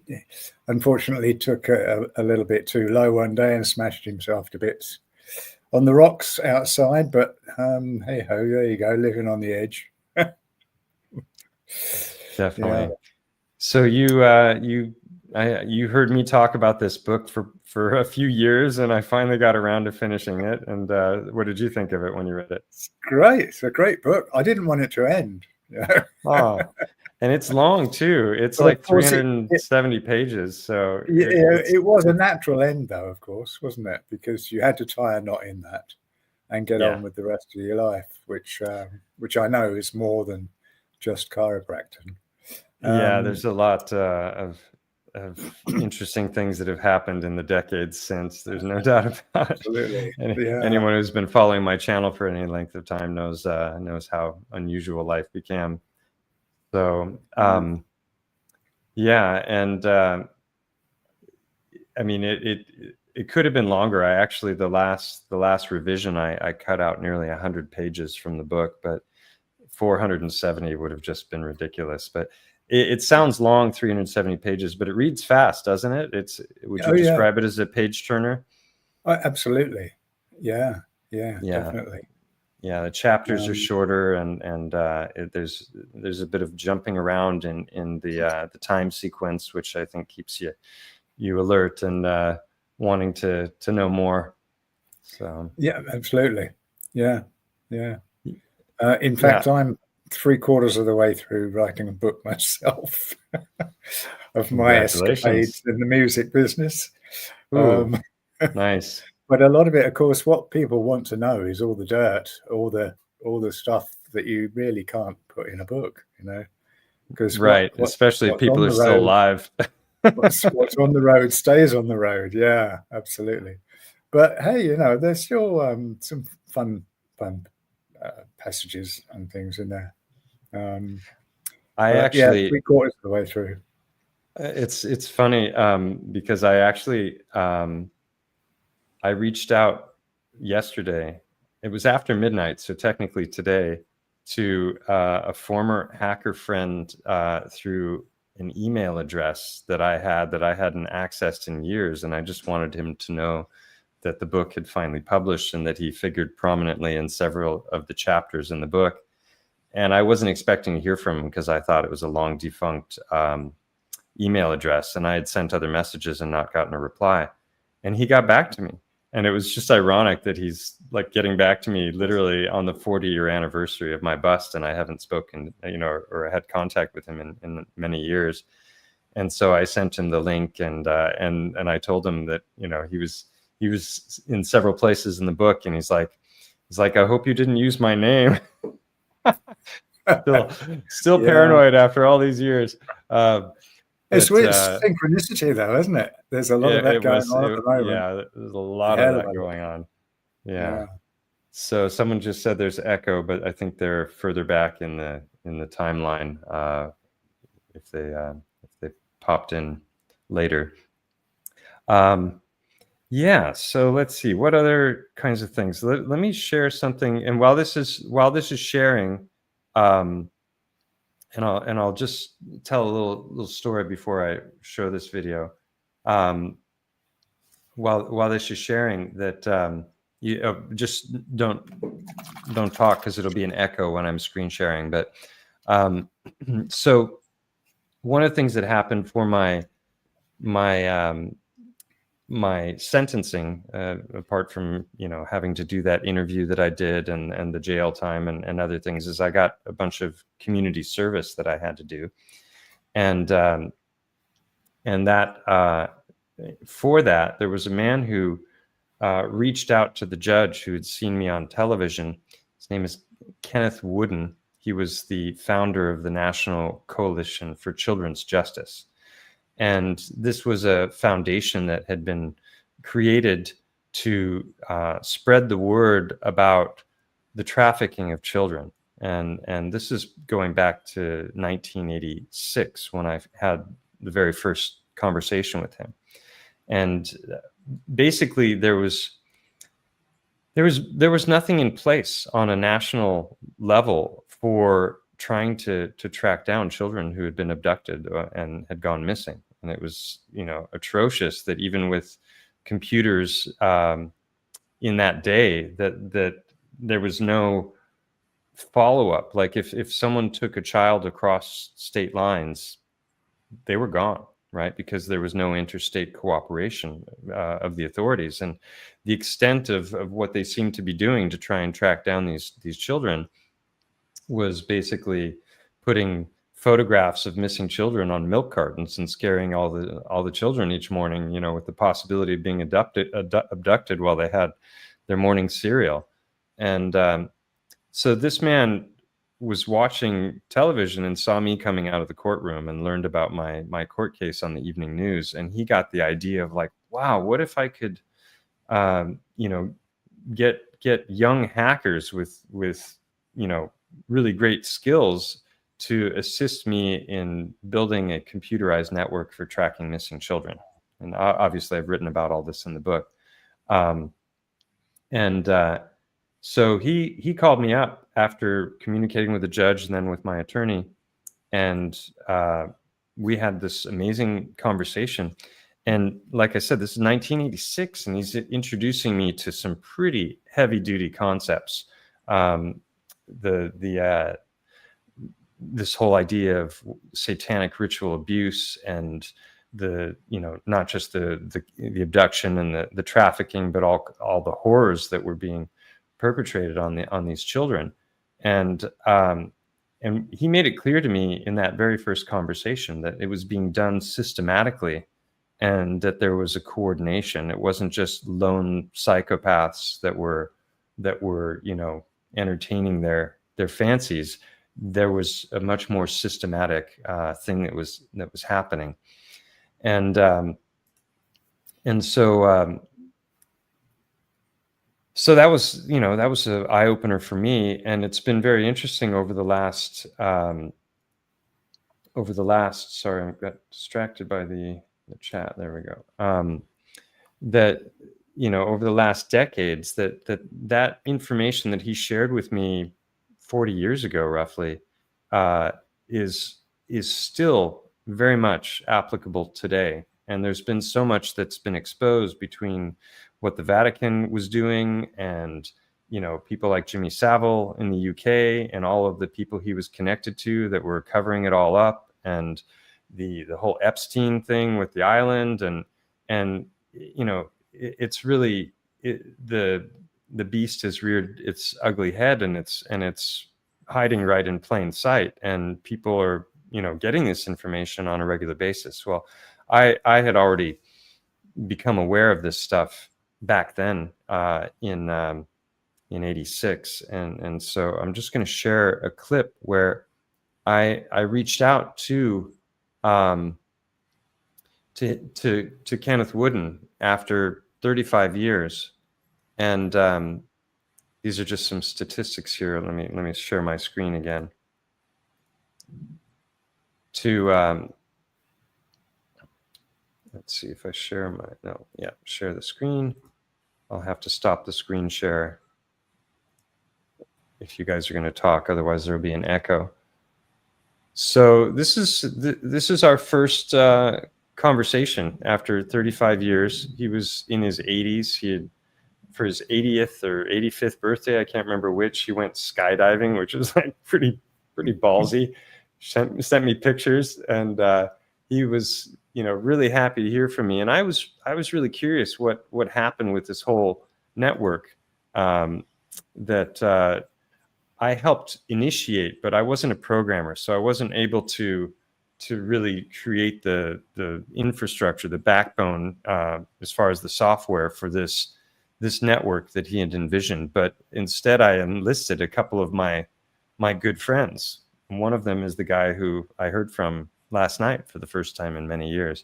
unfortunately took a little bit too low one day and smashed himself to bits on the rocks outside. But hey ho, there you go, living on the edge. Definitely. Yeah. So you heard me talk about this book for a few years, and I finally got around to finishing it. And what did you think of it when you read it? It's great. It's a great book. I didn't want it to end. Oh, and it's long too. It's like 370 pages. So it was a natural end, though, of course, wasn't it? Because you had to tie a knot in that and get on with the rest of your life, which I know is more than just chiropractic. Yeah, there's a lot of interesting things that have happened in the decades since. There's no doubt about it. Absolutely. Anyone who's been following my channel for any length of time knows how unusual life became. So yeah, and I mean it could have been longer. I actually the last revision I cut out nearly 100 pages from the book, but 470 would have just been ridiculous. But it sounds long, 370 pages, but it reads fast, doesn't it? Would you describe it as a page turner? Absolutely. Yeah, definitely. Yeah, the chapters are shorter, and there's a bit of jumping around in the time sequence, which I think keeps you alert and wanting to know more. So yeah, absolutely. Yeah. In fact, 3/4 of the way through writing a book myself of my escapades Congratulations. in the music business. Ooh, nice. But a lot of it, of course, what people want to know is all the dirt, all the stuff that you really can't put in a book, because Right. Especially if what's people on are the still road, alive. what's on the road stays on the road. Yeah, absolutely. But hey, there's still some fun passages and things in there. I But yeah, actually, 3/4 of the way through. it's funny because I actually I reached out yesterday. It was after midnight, so technically today, to a former hacker friend through an email address that I hadn't accessed in years, and I just wanted him to know that the book had finally published and that he figured prominently in several of the chapters in the book. And I wasn't expecting to hear from him because I thought it was a long defunct email address, and I had sent other messages and not gotten a reply. And he got back to me. And it was just ironic that he's like getting back to me literally on the 40-year anniversary of my bust, and I haven't spoken, or had contact with him in many years. And so I sent him the link, and I told him that he was in several places in the book, and he's like, I hope you didn't use my name. Still Yeah. paranoid after all these years. It's weird synchronicity, though, isn't it? There's a lot of that going on at the moment. Yeah, there's a lot of that going on. Yeah. So someone just said there's echo, but I think they're further back in the timeline if they popped in later. Yeah. So let's see what other kinds of things. Let me share something. And while this is sharing, and I'll just tell a little story before I show this video. While this is sharing, that you just don't talk because it'll be an echo when I'm screen sharing. But so one of the things that happened for my sentencing, apart from having to do that interview that I did and the jail time and other things, is I got a bunch of community service that I had to do, and that for that there was a man who reached out to the judge who had seen me on television. His name is Kenneth Wooden. He was the founder of the National Coalition for Children's Justice. And this was a foundation that had been created to spread the word about the trafficking of children. And this is going back to 1986 when I had the very first conversation with him. And basically there was nothing in place on a national level for trying to track down children who had been abducted and had gone missing. And it was, atrocious that even with computers in that day, that there was no follow-up. Like if someone took a child across state lines, they were gone, right? Because there was no interstate cooperation of the authorities. And the extent of what they seemed to be doing to try and track down these children was basically putting photographs of missing children on milk cartons and scaring all the children each morning, with the possibility of being abducted while they had their morning cereal. And so this man was watching television and saw me coming out of the courtroom and learned about my court case on the evening news. And he got the idea of like, wow, what if I could, get young hackers with really great skills to assist me in building a computerized network for tracking missing children. And obviously I've written about all this in the book. So he called me up after communicating with the judge and then with my attorney. And we had this amazing conversation. And like I said, this is 1986, and he's introducing me to some pretty heavy duty concepts. This whole idea of satanic ritual abuse and not just the abduction and the trafficking, but all the horrors that were being perpetrated on these children. And he made it clear to me in that very first conversation that it was being done systematically, and that there was a coordination. It wasn't just lone psychopaths that were entertaining their fancies. There was a much more systematic thing that was happening, and so so that was an eye opener for me, and it's been very interesting over the last. Sorry, I got distracted by the chat. There we go. That over the last decades, that information that he shared with me 40 years ago, roughly, is still very much applicable today. And there's been so much that's been exposed between what the Vatican was doing and people like Jimmy Savile in the UK and all of the people he was connected to that were covering it all up, and the whole Epstein thing with the island, and it's really the beast has reared its ugly head, and it's hiding right in plain sight, and people are getting this information on a regular basis. Well, I had already become aware of this stuff back then in '86, and so I'm just going to share a clip where I reached out to Kenneth Wooden after 35 years, and these are just some statistics here. Let me share my screen again. Let's see if I share share the screen. I'll have to stop the screen share if you guys are going to talk, otherwise there'll be an echo. So this is our first conversation after 35 years. He was in his 80s. He had, for his 80th or 85th birthday, I can't remember which, he went skydiving, which was like pretty ballsy. Sent me pictures, and he was really happy to hear from me. And I was really curious what happened with this whole network that I helped initiate, but I wasn't a programmer, so I wasn't able to really create the infrastructure, the backbone, as far as the software for this network that he had envisioned. But instead, I enlisted a couple of my good friends. And one of them is the guy who I heard from last night for the first time in many years.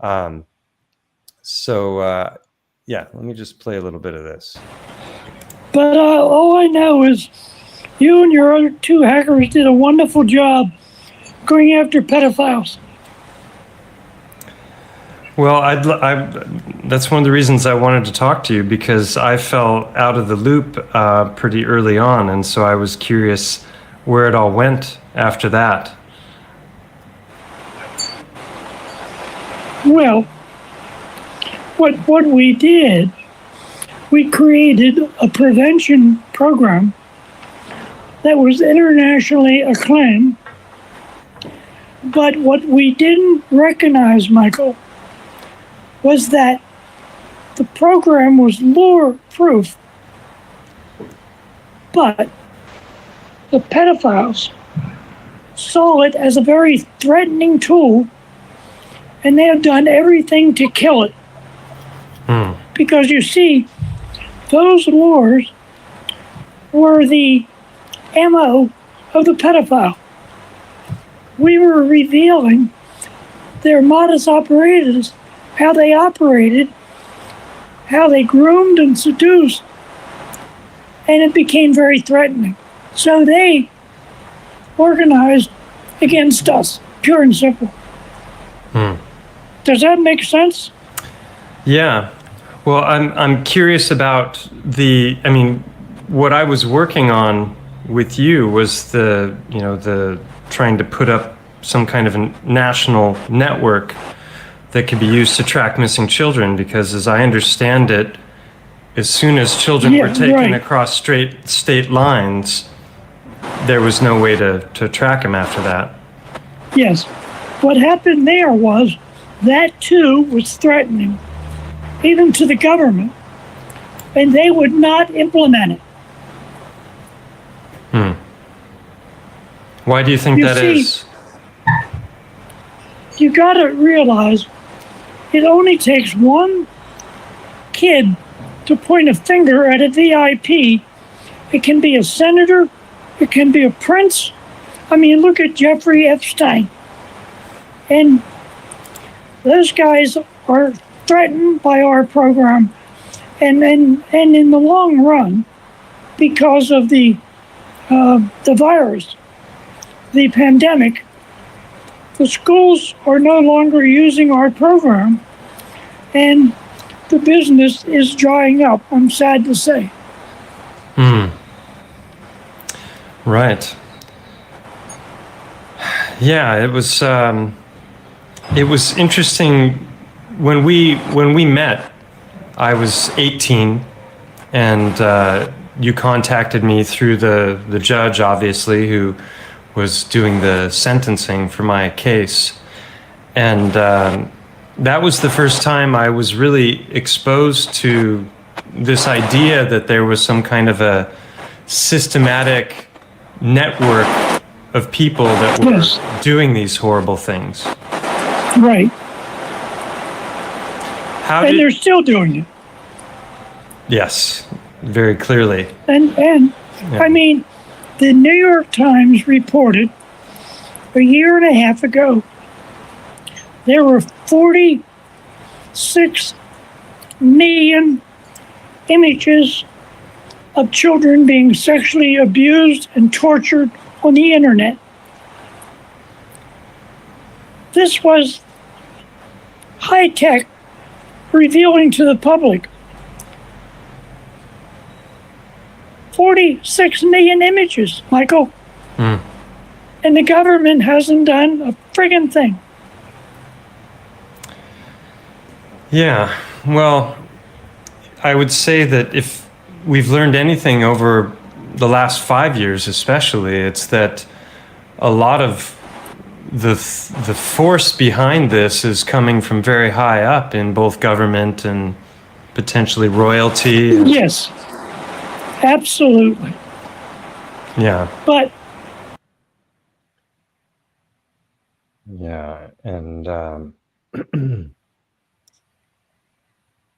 Yeah, let me just play a little bit of this. But all I know is you and your other two hackers did a wonderful job going after pedophiles. Well, that's one of the reasons I wanted to talk to you, because I fell out of the loop pretty early on, and so I was curious where it all went after that. Well, what we did, we created a prevention program that was internationally acclaimed. But what we didn't recognize, Michael, was that the program was lure-proof. But the pedophiles saw it as a very threatening tool, and they have done everything to kill it. Because you see, those lures were the MO of the pedophile. We were revealing their modus operandi, how they operated, how they groomed and seduced, and it became very threatening. So they organized against us, pure and simple. Does that make sense? Yeah. Well, I'm curious about what I was working on with you was the trying to put up some kind of a national network that could be used to track missing children, because as I understand it, as soon as children were taken across state lines, there was no way to track them after that. Yes. What happened there was that too was threatening, even to the government, and they would not implement it. Why do you think that is? You got to realize it only takes one kid to point a finger at a VIP. It can be a senator. It can be a prince. I mean, look at Jeffrey Epstein. And those guys are threatened by our program. And in the long run, because of the virus, the pandemic, the schools are no longer using our program, and the business is drying up, I'm sad to say. Right. Yeah, it was interesting when we met. I was 18, and you contacted me through the judge, obviously, who was doing the sentencing for my case. And that was the first time I was really exposed to this idea that there was some kind of a systematic network of people that were doing these horrible things. Right. They're still doing it. Yes, very clearly. And Yeah. I mean, the New York Times reported a year and a half ago there were 46 million images of children being sexually abused and tortured on the internet. This was high tech revealing to the public 46 million images, Michael. And the government hasn't done a friggin' thing. Yeah, well, I would say that if we've learned anything over the last 5 years especially, it's that a lot of the force behind this is coming from very high up in both government and potentially royalty. Yes, absolutely. Yeah. But yeah, and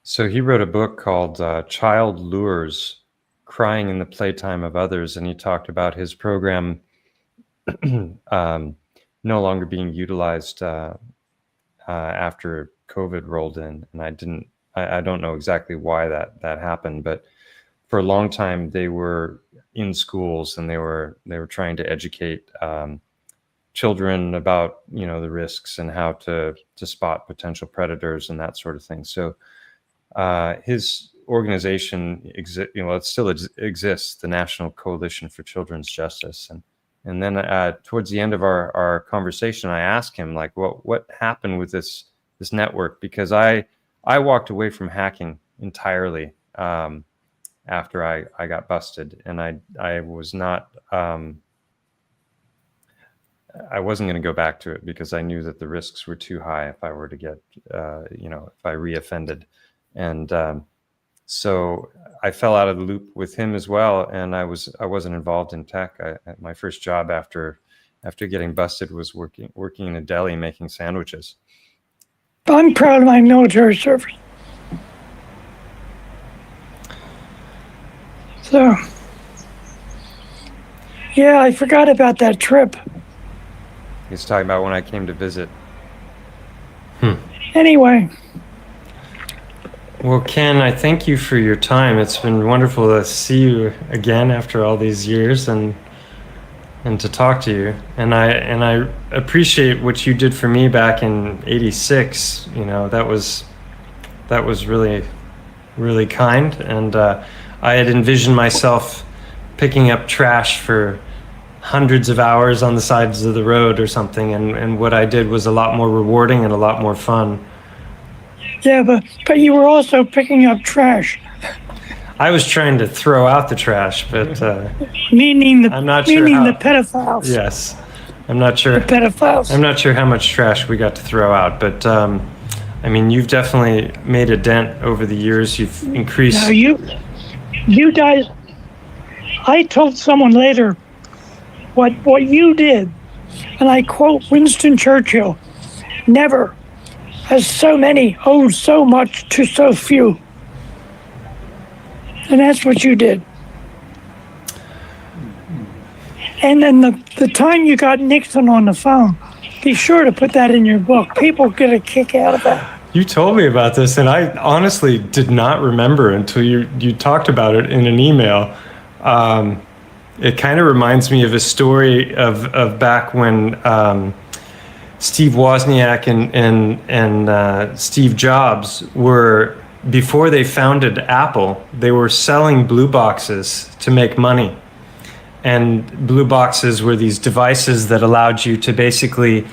so he wrote a book called Child Lures, Crying in the Playtime of Others, and he talked about his program no longer being utilized after COVID rolled in. And I don't know exactly why that happened, but for a long time they were in schools and they were trying to educate children about, the risks and how to spot potential predators and that sort of thing. So his organization it still exists, the National Coalition for Children's Justice. And then towards the end of our conversation, I asked him, like, what happened with this network? Because I walked away from hacking entirely after I got busted, and I was not I wasn't going to go back to it because I knew that the risks were too high if I were to get if I reoffended. And so I fell out of the loop with him as well, and I wasn't involved in tech. My first job after getting busted was working in a deli making sandwiches. I'm proud of my military service. So, yeah, I forgot about that trip. He's talking about when I came to visit. Anyway. Well, Ken, I thank you for your time. It's been wonderful to see you again after all these years and to talk to you. And I appreciate what you did for me back in '86. That was really, really kind. And I had envisioned myself picking up trash for hundreds of hours on the sides of the road or something. And what I did was a lot more rewarding and a lot more fun. Yeah, but you were also picking up trash. I was trying to throw out the trash, but meaning the pedophiles. Yes, I'm not sure. The pedophiles. I'm not sure how much trash we got to throw out, but I mean, you've definitely made a dent over the years. You've increased. No, you guys. I told someone later what you did, and I quote Winston Churchill, never has so many owed so much to so few. And that's what you did. And then the time you got Nixon on the phone, be sure to put that in your book. People get a kick out of that. You told me about this, and I honestly did not remember until you talked about it in an email. It kind of reminds me of a story of back when Steve Wozniak and Steve Jobs were, before they founded Apple, they were selling blue boxes to make money. And blue boxes were these devices that allowed you to basically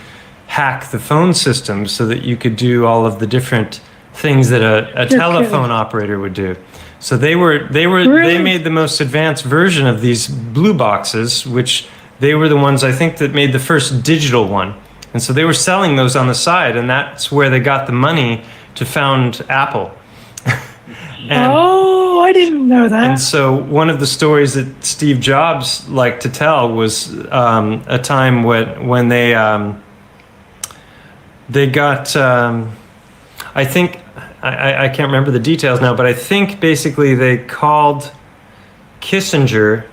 hack the phone system so that you could do all of the different things that a telephone operator would do. So they made the most advanced version of these blue boxes, which they were the ones, I think, that made the first digital one. And so they were selling those on the side, and that's where they got the money to found Apple. Oh, I didn't know that. And so one of the stories that Steve Jobs liked to tell was a time when they got, I think, I can't remember the details now, but I think basically they called Kissinger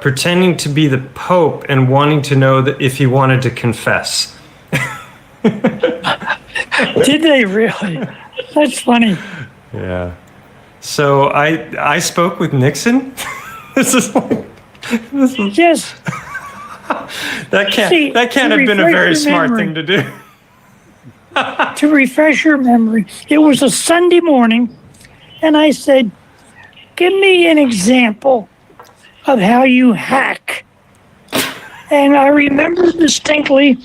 pretending to be the Pope and wanting to know that if he wanted to confess. Did they really? That's funny. Yeah. So I spoke with Nixon. This is Yes. that can't have been a very smart thing to do. To refresh your memory, it was a Sunday morning, and I said, give me an example of how you hack. And I remember distinctly,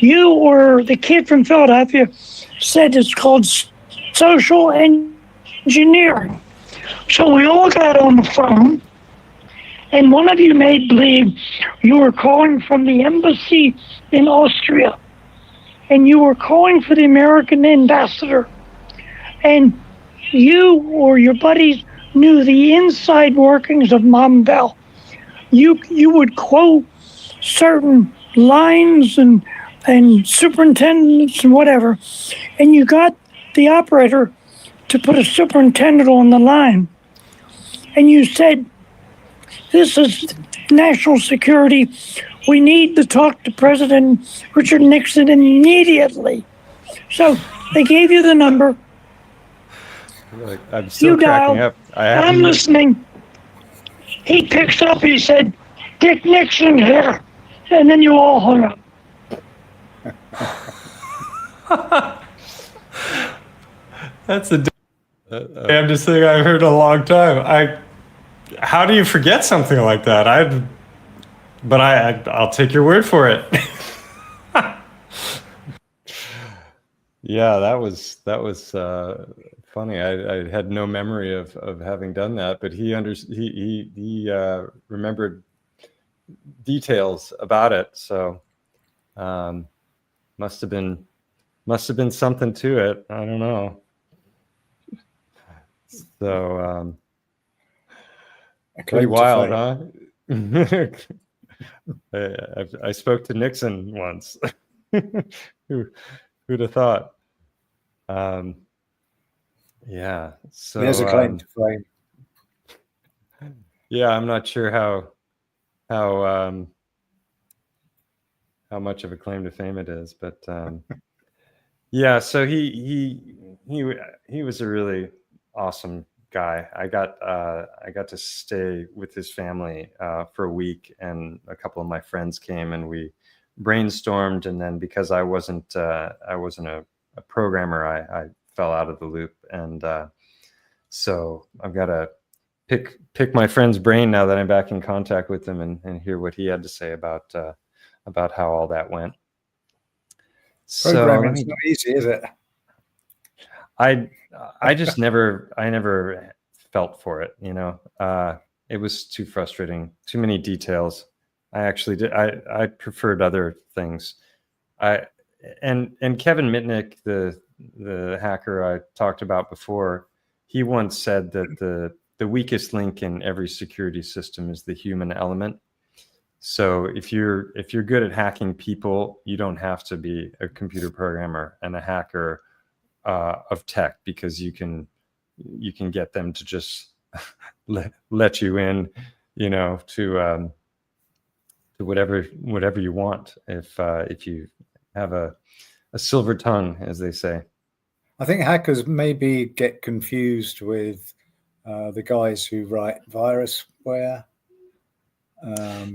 you or the kid from Philadelphia said it's called social engineering. So we all got on the phone, and one of you made believe you were calling from the embassy in Austria, and you were calling for the American ambassador, and you or your buddies knew the inside workings of Mom Bell. You would quote certain lines and superintendents and whatever, and you got the operator to put a superintendent on the line, and you said, this is national security. We need to talk to President Richard Nixon immediately. So they gave you the number. I'm still You cracking dialed. up. I'm listening. He picks up. He said, Dick Nixon here. And then you all hung up. That's the damnedest thing I've heard in a long time. How do you forget something like that? I'll take your word for it. Yeah, that was funny. I had no memory of having done that, but he remembered details about it. So must have been something to it. I don't know. So pretty wild, huh? I spoke to Nixon once. Who'd have thought? Yeah. So There's a claim to fame. Yeah, I'm not sure how much of a claim to fame it is, but yeah. So he was a really awesome guy. I got to stay with his family for a week, and a couple of my friends came and we brainstormed. And then because I wasn't a programmer, I fell out of the loop, and so I've got to pick my friend's brain now that I'm back in contact with him and hear what he had to say about how all that went. Programming's not easy, is it? I just never felt for it, you know. It was too frustrating, too many details. I preferred other things. And Kevin Mitnick, the hacker I talked about before, he once said that the weakest link in every security system is the human element. So if you're good at hacking people, you don't have to be a computer programmer and a hacker of tech, because you can get them to just let you in, to whatever you want, if you have a silver tongue, as they say. I think hackers maybe get confused with the guys who write virusware.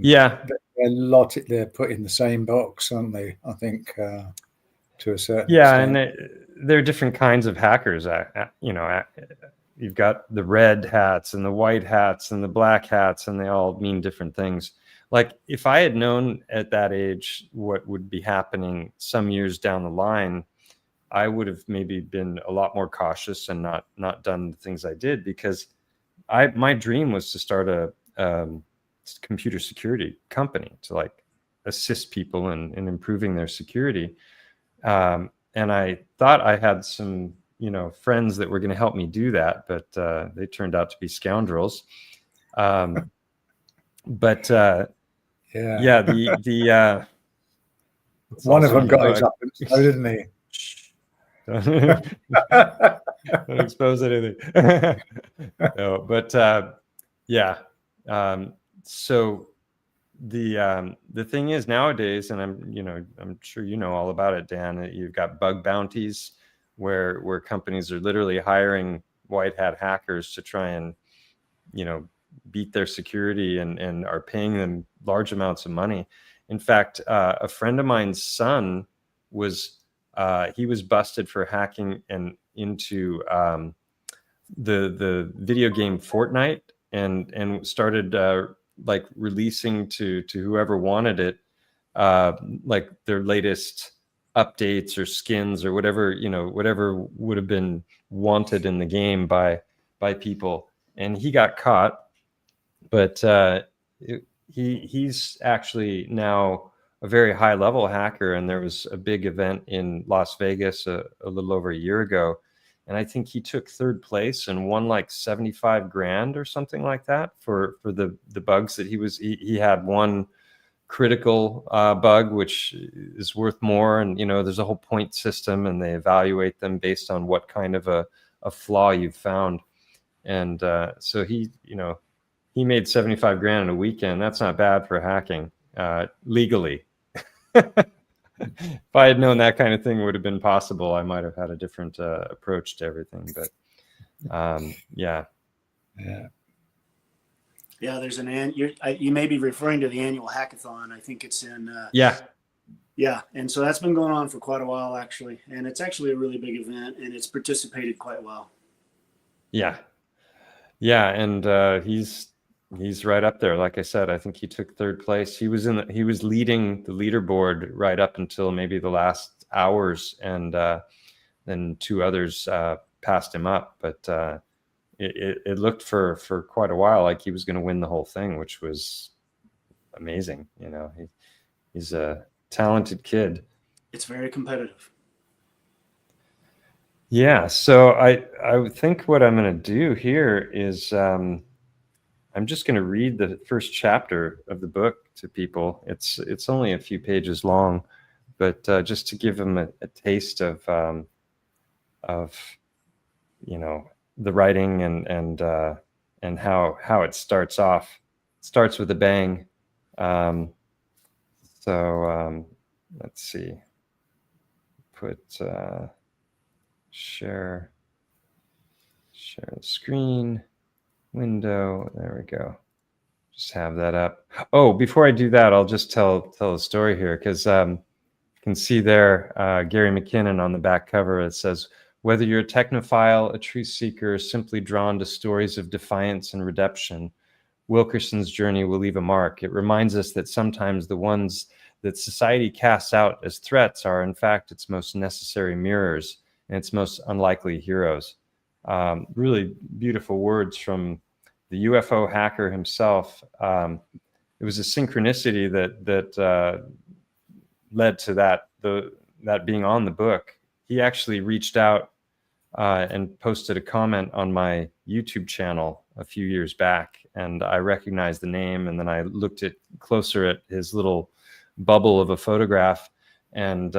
Yeah, They're put in the same box, aren't they? I think to a certain and extent. there are different kinds of hackers. You've got the red hats and the white hats and the black hats, and they all mean different things. Like, if I had known at that age what would be happening some years down the line, I would have maybe been a lot more cautious and not done the things I did, because my dream was to start a computer security company to like assist people in improving their security. And I thought I had some, friends that were going to help me do that, but they turned out to be scoundrels. But Yeah, the one of them got his up, didn't he? Don't expose anything. No, but so the thing is, nowadays, and I'm sure you know all about it, Dan, that you've got bug bounties where companies are literally hiring white hat hackers to try and beat their security, and are paying them large amounts of money. In fact, a friend of mine's son was busted for hacking into the video game Fortnite, and started like releasing to whoever wanted it, like their latest updates or skins or whatever would have been wanted in the game by people. And he got caught, but he's actually now a very high level hacker. And there was a big event in Las Vegas a little over a year ago, and I think he took third place and won like 75 grand or something like that for the bugs that he had. One critical bug which is worth more, and there's a whole point system, and they evaluate them based on what kind of a flaw you've found. And so he made 75 grand in a weekend. That's not bad for hacking legally. If I had known that kind of thing would have been possible, I might have had a different approach to everything. But yeah. There's you may be referring to the annual hackathon. I think it's in yeah, and so that's been going on for quite a while, actually, and it's actually a really big event, and it's participated quite well. Yeah, and he's right up there. Like I said, I think he took third place. He was leading the leaderboard right up until maybe the last hours, and then two others passed him up. But it looked for quite a while like he was going to win the whole thing, which was amazing. He's a talented kid. It's very competitive. Yeah. So I think what I'm going to do here is I'm just going to read the first chapter of the book to people. It's only a few pages long, but just to give them a taste of the writing and how it starts off. It starts with a bang. So let's see. Put share the screen. Window, there we go. Just have that up. Oh, before I do that, I'll just tell a story here, because you can see there Gary McKinnon on the back cover. It says, "Whether you're a technophile, a truth seeker, or simply drawn to stories of defiance and redemption, Wilkerson's journey will leave a mark. It reminds us that sometimes the ones that society casts out as threats are in fact its most necessary mirrors and its most unlikely heroes." Really beautiful words from the UFO hacker himself. It was a synchronicity that led to that being on the book. He actually reached out and posted a comment on my YouTube channel a few years back, and I recognized the name, and then I looked closer at his little bubble of a photograph, and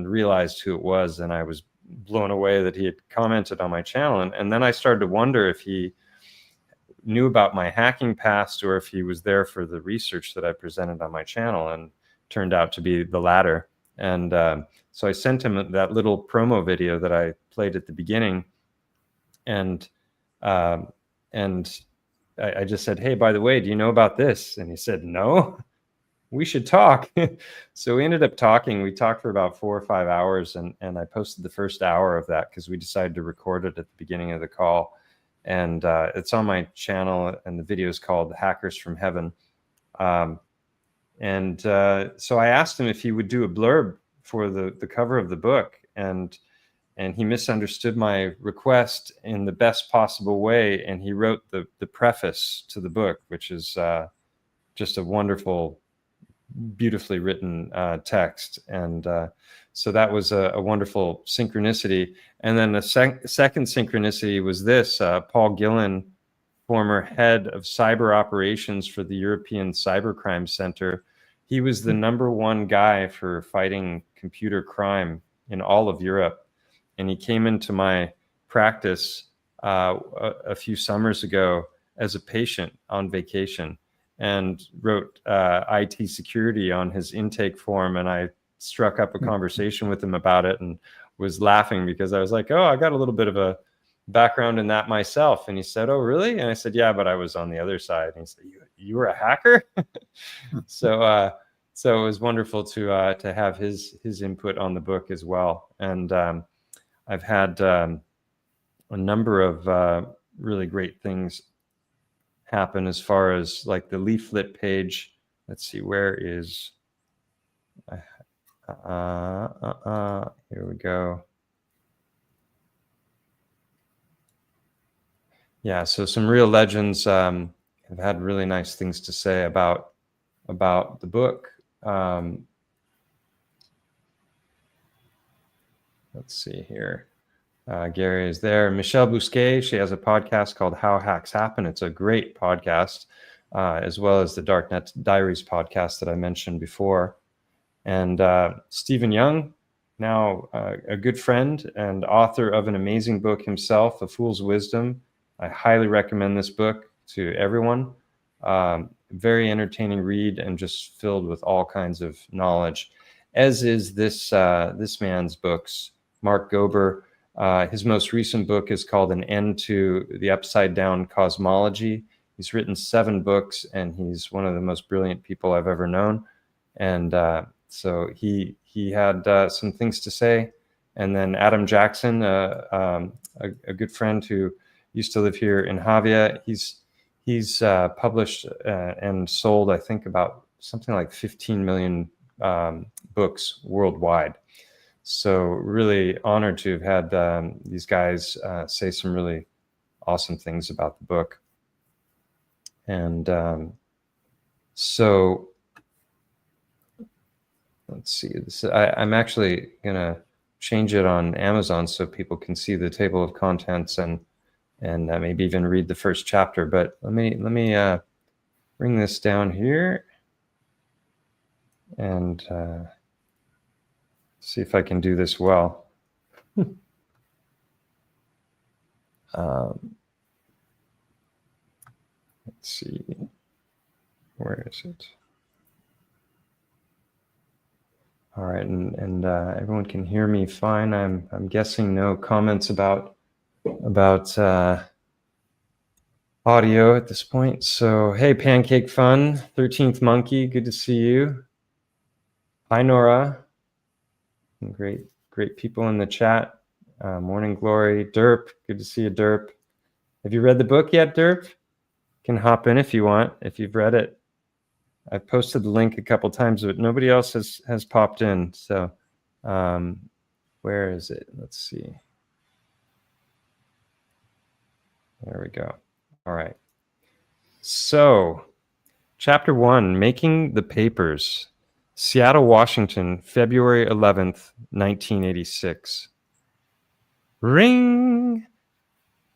realized who it was, and I was blown away that he had commented on my channel. And then I started to wonder if he knew about my hacking past, or if he was there for the research that I presented on my channel, and turned out to be the latter. And so I sent him that little promo video that I played at the beginning, and I just said, hey, by the way, do you know about this? And he said, no, we should talk. So we ended up talking. We talked for about 4 or 5 hours, and I posted the first hour of that because we decided to record it at the beginning of the call. And it's on my channel, and the video is called Hackers from Heaven. So I asked him if he would do a blurb for the cover of the book, and he misunderstood my request in the best possible way, and he wrote the preface to the book, which is just a wonderful, beautifully written text. And so that was a wonderful synchronicity. And then the second synchronicity was this: Paul Gillen, former head of cyber operations for the European Cybercrime Center. He was the #1 guy for fighting computer crime in all of Europe. And he came into my practice a few summers ago as a patient on vacation, and wrote IT security on his intake form. And I struck up a conversation with him about it, and was laughing because I was like, oh, I got a little bit of a background in that myself. And he said, oh, really? And I said, yeah, but I was on the other side. And he said, you were a hacker? So it was wonderful to have his input on the book as well. And I've had a number of really great things happen as far as like the leaflet page. Let's see, where is here we go. Yeah, so some real legends have had really nice things to say about the book. Let's see here. Gary is there. Michelle Bousquet, she has a podcast called How Hacks Happen. It's a great podcast, as well as the Darknet Diaries podcast that I mentioned before. And Stephen Young, now a good friend and author of an amazing book himself, A Fool's Wisdom. I highly recommend this book to everyone. Very entertaining read, and just filled with all kinds of knowledge, as is this man's books. Mark Gober, his most recent book is called An End to the Upside Down Cosmology. He's written 7 books, and he's one of the most brilliant people I've ever known. And so he had some things to say. And then Adam Jackson, a good friend who used to live here in Javia, he's published and sold, I think, about something like 15 million books worldwide. So really honored to have had these guys say some really awesome things about the book. And so let's see. I'm actually going to change it on Amazon so people can see the table of contents and maybe even read the first chapter. But let me bring this down here and see if I can do this well. Let's see, where is it? All right, and everyone can hear me fine. I'm guessing no comments about audio at this point. So hey, Pancake Fun, 13th Monkey, good to see you. Hi Nora, great people in the chat. Morning Glory, Derp, good to see you, Derp. Have you read the book yet, Derp? Can hop in if you want, if you've read it. I've posted the link a couple times, but nobody else has popped in. So where is it? Let's see. There we go. All right. So chapter 1, Making the Papers. Seattle, Washington, February 11th, 1986. Ring!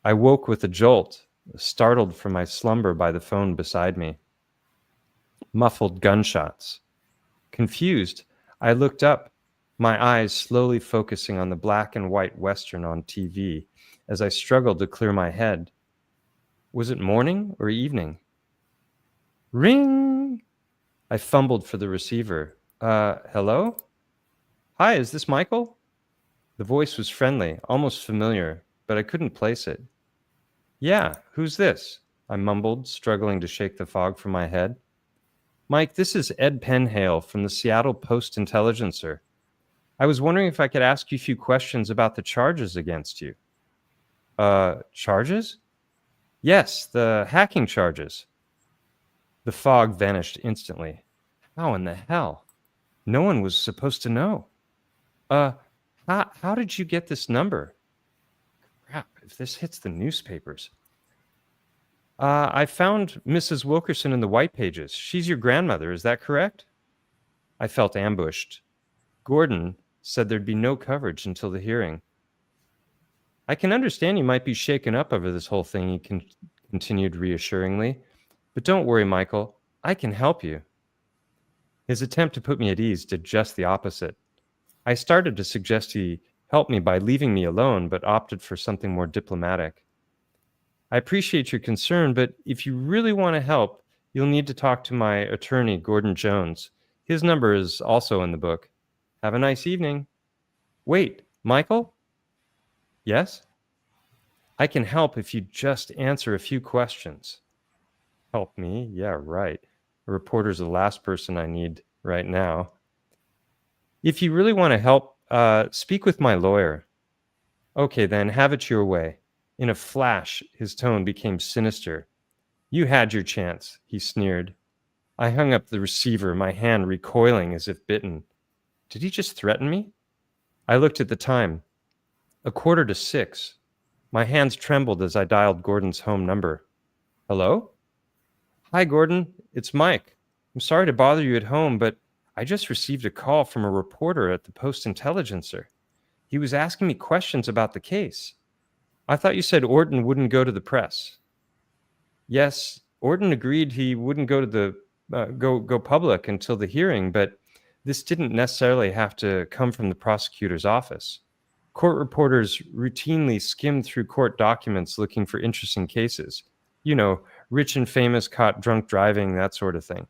I woke with a jolt. startled from my slumber by the phone beside me. Muffled gunshots. Confused, I looked up, my eyes slowly focusing on the black and white Western on TV as I struggled to clear my head. Was it morning or evening? Ring! I fumbled for the receiver. Hello? Hi, is this Michael? The voice was friendly, almost familiar, but I couldn't place it. Yeah, who's this? I mumbled, struggling to shake the fog from my head. Mike, this is Ed Penhale from the Seattle Post-Intelligencer. I was wondering if I could ask you a few questions about the charges against you. Charges? Yes, the hacking charges. The fog vanished instantly. How in the hell? No one was supposed to know. How did you get this number? Crap, if this hits the newspapers. I found Mrs. Wilkerson in the white pages. She's your grandmother, is that correct? I felt ambushed. Gordon said there'd be no coverage until the hearing. I can understand you might be shaken up over this whole thing, he continued reassuringly. But don't worry, Michael. I can help you. His attempt to put me at ease did just the opposite. I started to suggest he help me by leaving me alone, but opted for something more diplomatic. I appreciate your concern, but if you really want to help, you'll need to talk to my attorney, Gordon Jones. His number is also in the book. Have a nice evening. Wait, Michael? Yes? I can help if you just answer a few questions. Help me? Yeah, right. A reporter's the last person I need right now. If you really want to help, speak with my lawyer. Okay, then, have it your way. In a flash, his tone became sinister. You had your chance, he sneered. I hung up the receiver, my hand recoiling as if bitten. Did he just threaten me? I looked at the time. 5:45. My hands trembled as I dialed Gordon's home number. Hello? Hi, Gordon. It's Mike. I'm sorry to bother you at home, but I just received a call from a reporter at the Post-Intelligencer. He was asking me questions about the case. I thought you said Orton wouldn't go to the press. Yes, Orton agreed he wouldn't go to the go public until the hearing, but this didn't necessarily have to come from the prosecutor's office. Court reporters routinely skim through court documents looking for interesting cases. You know, rich and famous caught drunk driving, that sort of thing.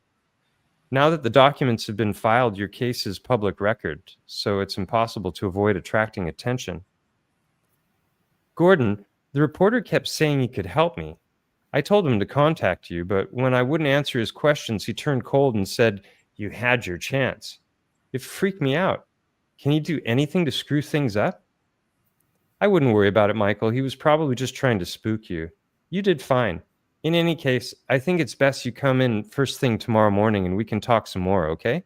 Now that the documents have been filed, your case is public record, so it's impossible to avoid attracting attention. Gordon, the reporter kept saying he could help me. I told him to contact you, but when I wouldn't answer his questions, he turned cold and said, you had your chance. It freaked me out. Can he do anything to screw things up? I wouldn't worry about it, Michael. He was probably just trying to spook you. You did fine. In any case, I think it's best you come in first thing tomorrow morning and we can talk some more, okay?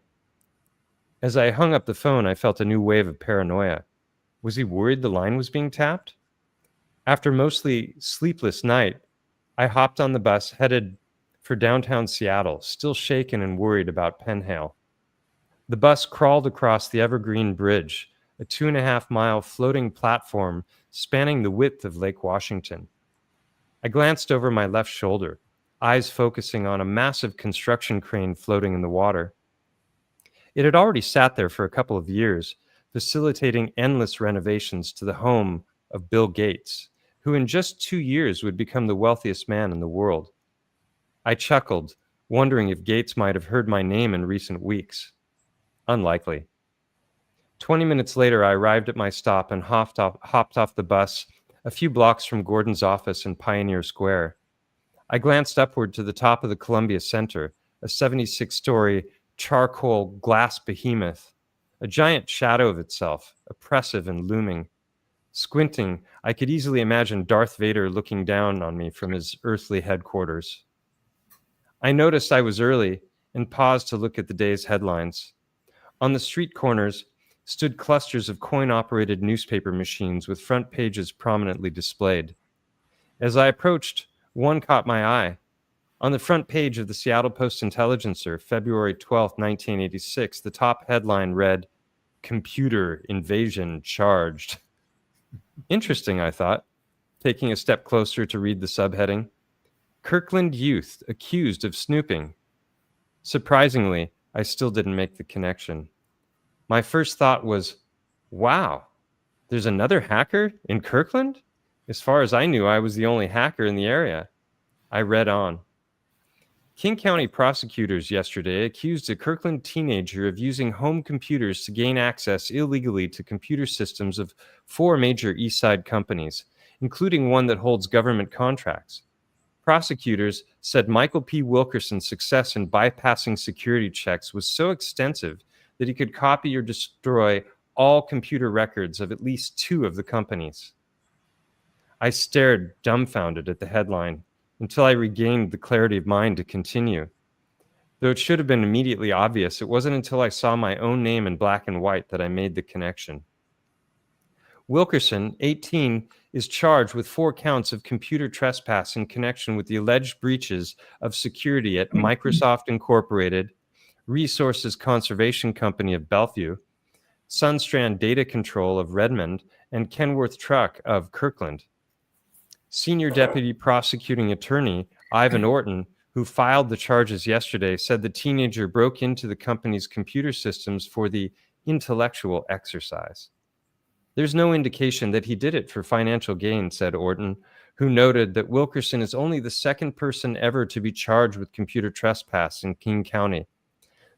As I hung up the phone, I felt a new wave of paranoia. Was he worried the line was being tapped? After a mostly sleepless night, I hopped on the bus headed for downtown Seattle, still shaken and worried about Penhale. The bus crawled across the Evergreen Bridge, a 2.5-mile floating platform spanning the width of Lake Washington. I glanced over my left shoulder, eyes focusing on a massive construction crane floating in the water. It had already sat there for a couple of years, facilitating endless renovations to the home of Bill Gates, who in just 2 years would become the wealthiest man in the world. I chuckled, wondering if Gates might have heard my name in recent weeks. Unlikely. 20 minutes later, I arrived at my stop and hopped off the bus a few blocks from Gordon's office in Pioneer Square. I glanced upward to the top of the Columbia Center, a 76-story charcoal glass behemoth, a giant shadow of itself, oppressive and looming. Squinting, I could easily imagine Darth Vader looking down on me from his earthly headquarters. I noticed I was early and paused to look at the day's headlines. On the street corners stood clusters of coin-operated newspaper machines with front pages prominently displayed. As I approached, one caught my eye. On the front page of the Seattle Post-Intelligencer, February 12, 1986, the top headline read, "Computer Invasion Charged." Interesting, I thought, taking a step closer to read the subheading. Kirkland youth accused of snooping. Surprisingly, I still didn't make the connection. My first thought was, wow, there's another hacker in Kirkland? As far as I knew, I was the only hacker in the area. I read on. King County prosecutors yesterday accused a Kirkland teenager of using home computers to gain access illegally to computer systems of 4 major East Side companies, including one that holds government contracts. Prosecutors said Michael P. Wilkerson's success in bypassing security checks was so extensive that he could copy or destroy all computer records of at least 2 of the companies. I stared dumbfounded at the headline until I regained the clarity of mind to continue. Though it should have been immediately obvious, it wasn't until I saw my own name in black and white that I made the connection. Wilkerson, 18, is charged with 4 counts of computer trespass in connection with the alleged breaches of security at Microsoft Incorporated, Resources Conservation Company of Bellevue, Sunstrand Data Control of Redmond, and Kenworth Truck of Kirkland. Senior Deputy Prosecuting Attorney Ivan Orton, who filed the charges yesterday, said the teenager broke into the company's computer systems for the intellectual exercise. There's no indication that he did it for financial gain, said Orton, who noted that Wilkerson is only the 2nd person ever to be charged with computer trespass in King County.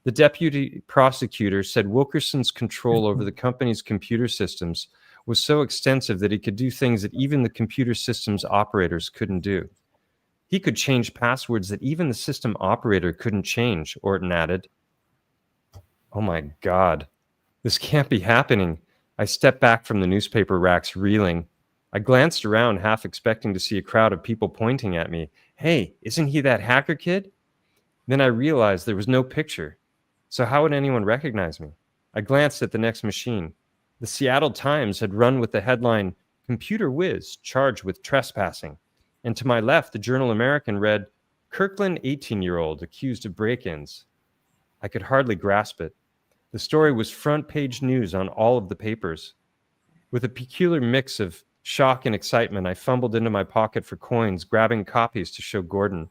The deputy prosecutor said Wilkerson's control over the company's computer systems was so extensive that he could do things that even the computer systems operators couldn't do. He could change passwords that even the system operator couldn't change, Orton added. Oh my God, this can't be happening. I stepped back from the newspaper racks, reeling. I glanced around, half expecting to see a crowd of people pointing at me. Hey, isn't he that hacker kid? Then I realized there was no picture. So how would anyone recognize me? I glanced at the next machine. The Seattle Times had run with the headline, "Computer Whiz Charged with Trespassing." And to my left, the Journal American read, "Kirkland 18-year-old accused of break-ins." I could hardly grasp it. The story was front-page news on all of the papers. With a peculiar mix of shock and excitement, I fumbled into my pocket for coins, grabbing copies to show Gordon.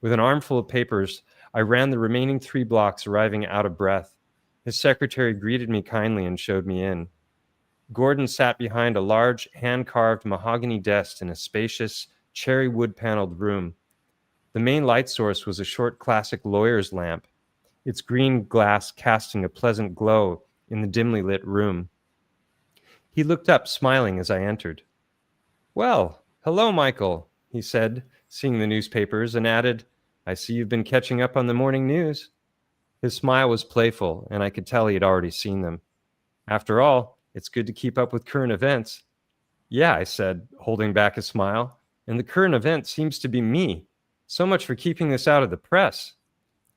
With an armful of papers, I ran the remaining 3 blocks, arriving out of breath. His secretary greeted me kindly and showed me in. Gordon sat behind a large, hand-carved mahogany desk in a spacious, cherry wood-paneled room. The main light source was a short classic lawyer's lamp, its green glass casting a pleasant glow in the dimly lit room. He looked up, smiling as I entered. "Well, hello, Michael," he said, seeing the newspapers, and added, "I see you've been catching up on the morning news." His smile was playful, and I could tell he had already seen them. After all, it's good to keep up with current events. "Yeah," I said, holding back a smile, "and the current event seems to be me. So much for keeping this out of the press."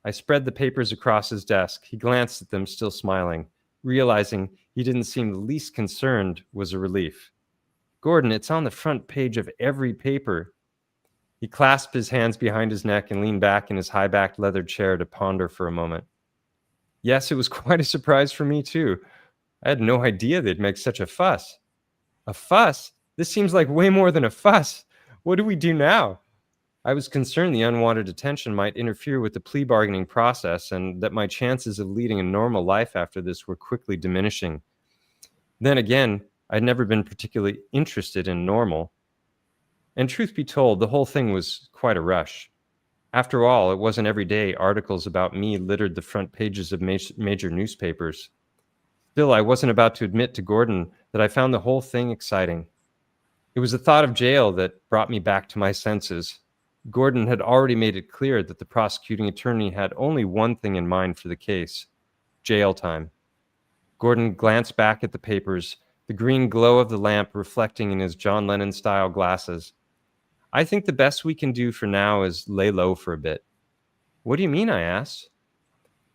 I spread the papers across his desk. He glanced at them, still smiling. Realizing he didn't seem the least concerned was a relief. "Gordon, it's on the front page of every paper." He clasped his hands behind his neck and leaned back in his high-backed leather chair to ponder for a moment. Yes, it was quite a surprise for me, too. I had no idea they'd make such a fuss. A fuss? This seems like way more than a fuss. What do we do now? I was concerned the unwanted attention might interfere with the plea bargaining process and that my chances of leading a normal life after this were quickly diminishing. Then again, I'd never been particularly interested in normal. And truth be told, the whole thing was quite a rush. After all, it wasn't every day articles about me littered the front pages of major newspapers. Still, I wasn't about to admit to Gordon that I found the whole thing exciting. It was the thought of jail that brought me back to my senses. Gordon had already made it clear that the prosecuting attorney had only one thing in mind for the case: jail time. Gordon glanced back at the papers, the green glow of the lamp reflecting in his John Lennon-style glasses. "I think the best we can do for now is lay low for a bit." "What do you mean?" I asked.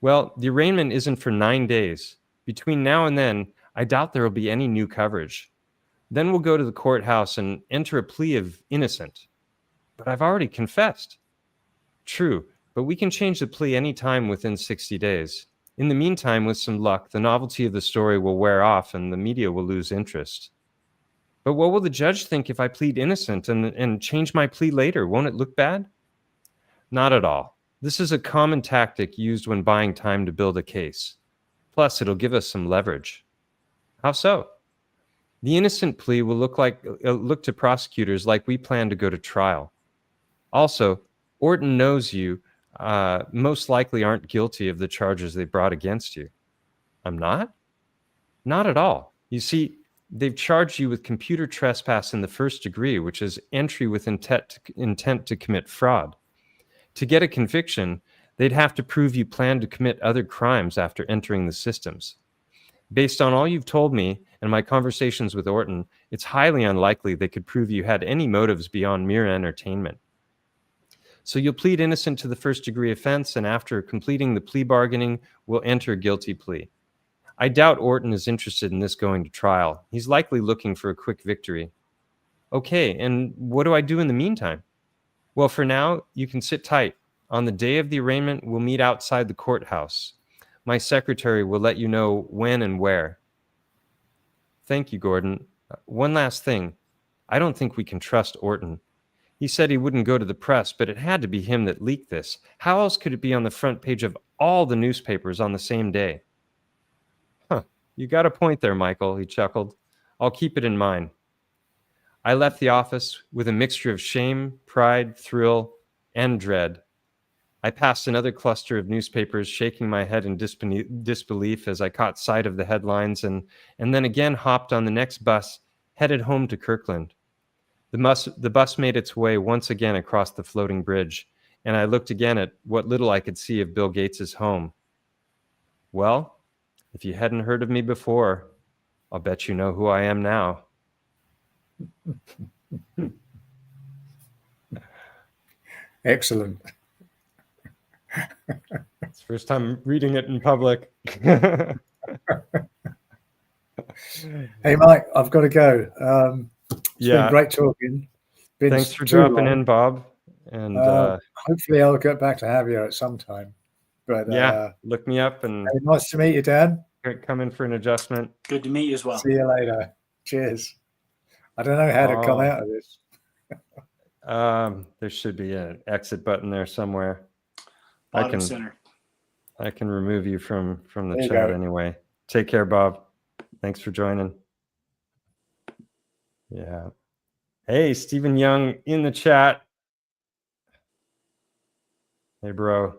"Well, the arraignment isn't for 9 days. Between now and then, I doubt there will be any new coverage. Then we'll go to the courthouse and enter a plea of innocent." "But I've already confessed." "True, but we can change the plea any time within 60 days. In the meantime, with some luck, the novelty of the story will wear off and the media will lose interest." "But what will the judge think if I plead innocent and change my plea later? Won't it look bad?" Not at all. This is a common tactic used when buying time to build a case. Plus, it'll give us some leverage. How so? The innocent plea will look to prosecutors like we plan to go to trial. Also, Orton knows you most likely aren't guilty of the charges they brought against you. I'm not? Not at all. You see, they've charged you with computer trespass in the first degree, which is entry with intent to commit fraud. To get a conviction, they'd have to prove you planned to commit other crimes after entering the systems. Based on all you've told me and my conversations with Orton, it's highly unlikely they could prove you had any motives beyond mere entertainment. So you'll plead innocent to the first degree offense, and after completing the plea bargaining, we'll enter a guilty plea. I doubt Orton is interested in this going to trial. He's likely looking for a quick victory. Okay, and what do I do in the meantime? Well, for now, you can sit tight. On the day of the arraignment, we'll meet outside the courthouse. My secretary will let you know when and where. Thank you, Gordon. One last thing. I don't think we can trust Orton. He said he wouldn't go to the press, but it had to be him that leaked this. How else could it be on the front page of all the newspapers on the same day? Huh, you got a point there, Michael, he chuckled. I'll keep it in mind. I left the office with a mixture of shame, pride, thrill, and dread. I passed another cluster of newspapers, shaking my head in disbelief as I caught sight of the headlines, and then again hopped on the next bus, headed home to Kirkland. The bus made its way once again across the floating bridge, and I looked again at what little I could see of Bill Gates's home. Well, if you hadn't heard of me before, I'll bet you know who I am now. Excellent. It's the first time reading it in public. Hey, Mike, I've got to go. It's been great talking. Thanks for dropping in, Bob. And hopefully I'll get back to Javier at some time. But look me up and nice to meet you, Dan. Come in for an adjustment. Good to meet you as well. See you later. Cheers. I don't know how to come out of this. There should be an exit button there somewhere. Bottom center. I can remove you from the chat anyway. Take care, Bob. Thanks for joining. Yeah. Hey, Stephen Young in the chat. Hey, bro.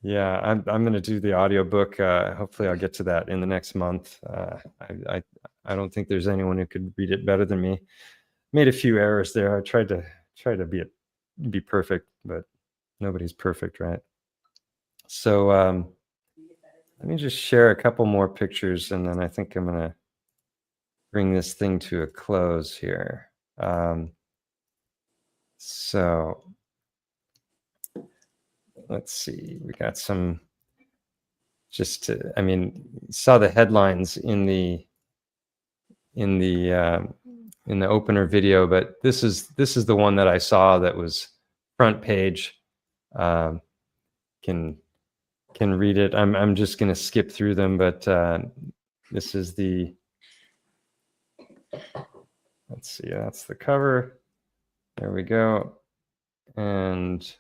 Yeah, I'm going to do the audiobook. Hopefully I'll get to that in the next month. I don't think there's anyone who could read it better than me. Made a few errors there. I tried to be perfect, but nobody's perfect, right? So let me just share a couple more pictures, and then I think I'm going to bring this thing to a close here. So let's see. We got some. Saw the headlines in the opener video, but this is the one that I saw that was front page. Can read it. I'm just going to skip through them, but this is the. Let's see. That's the cover. There we go. And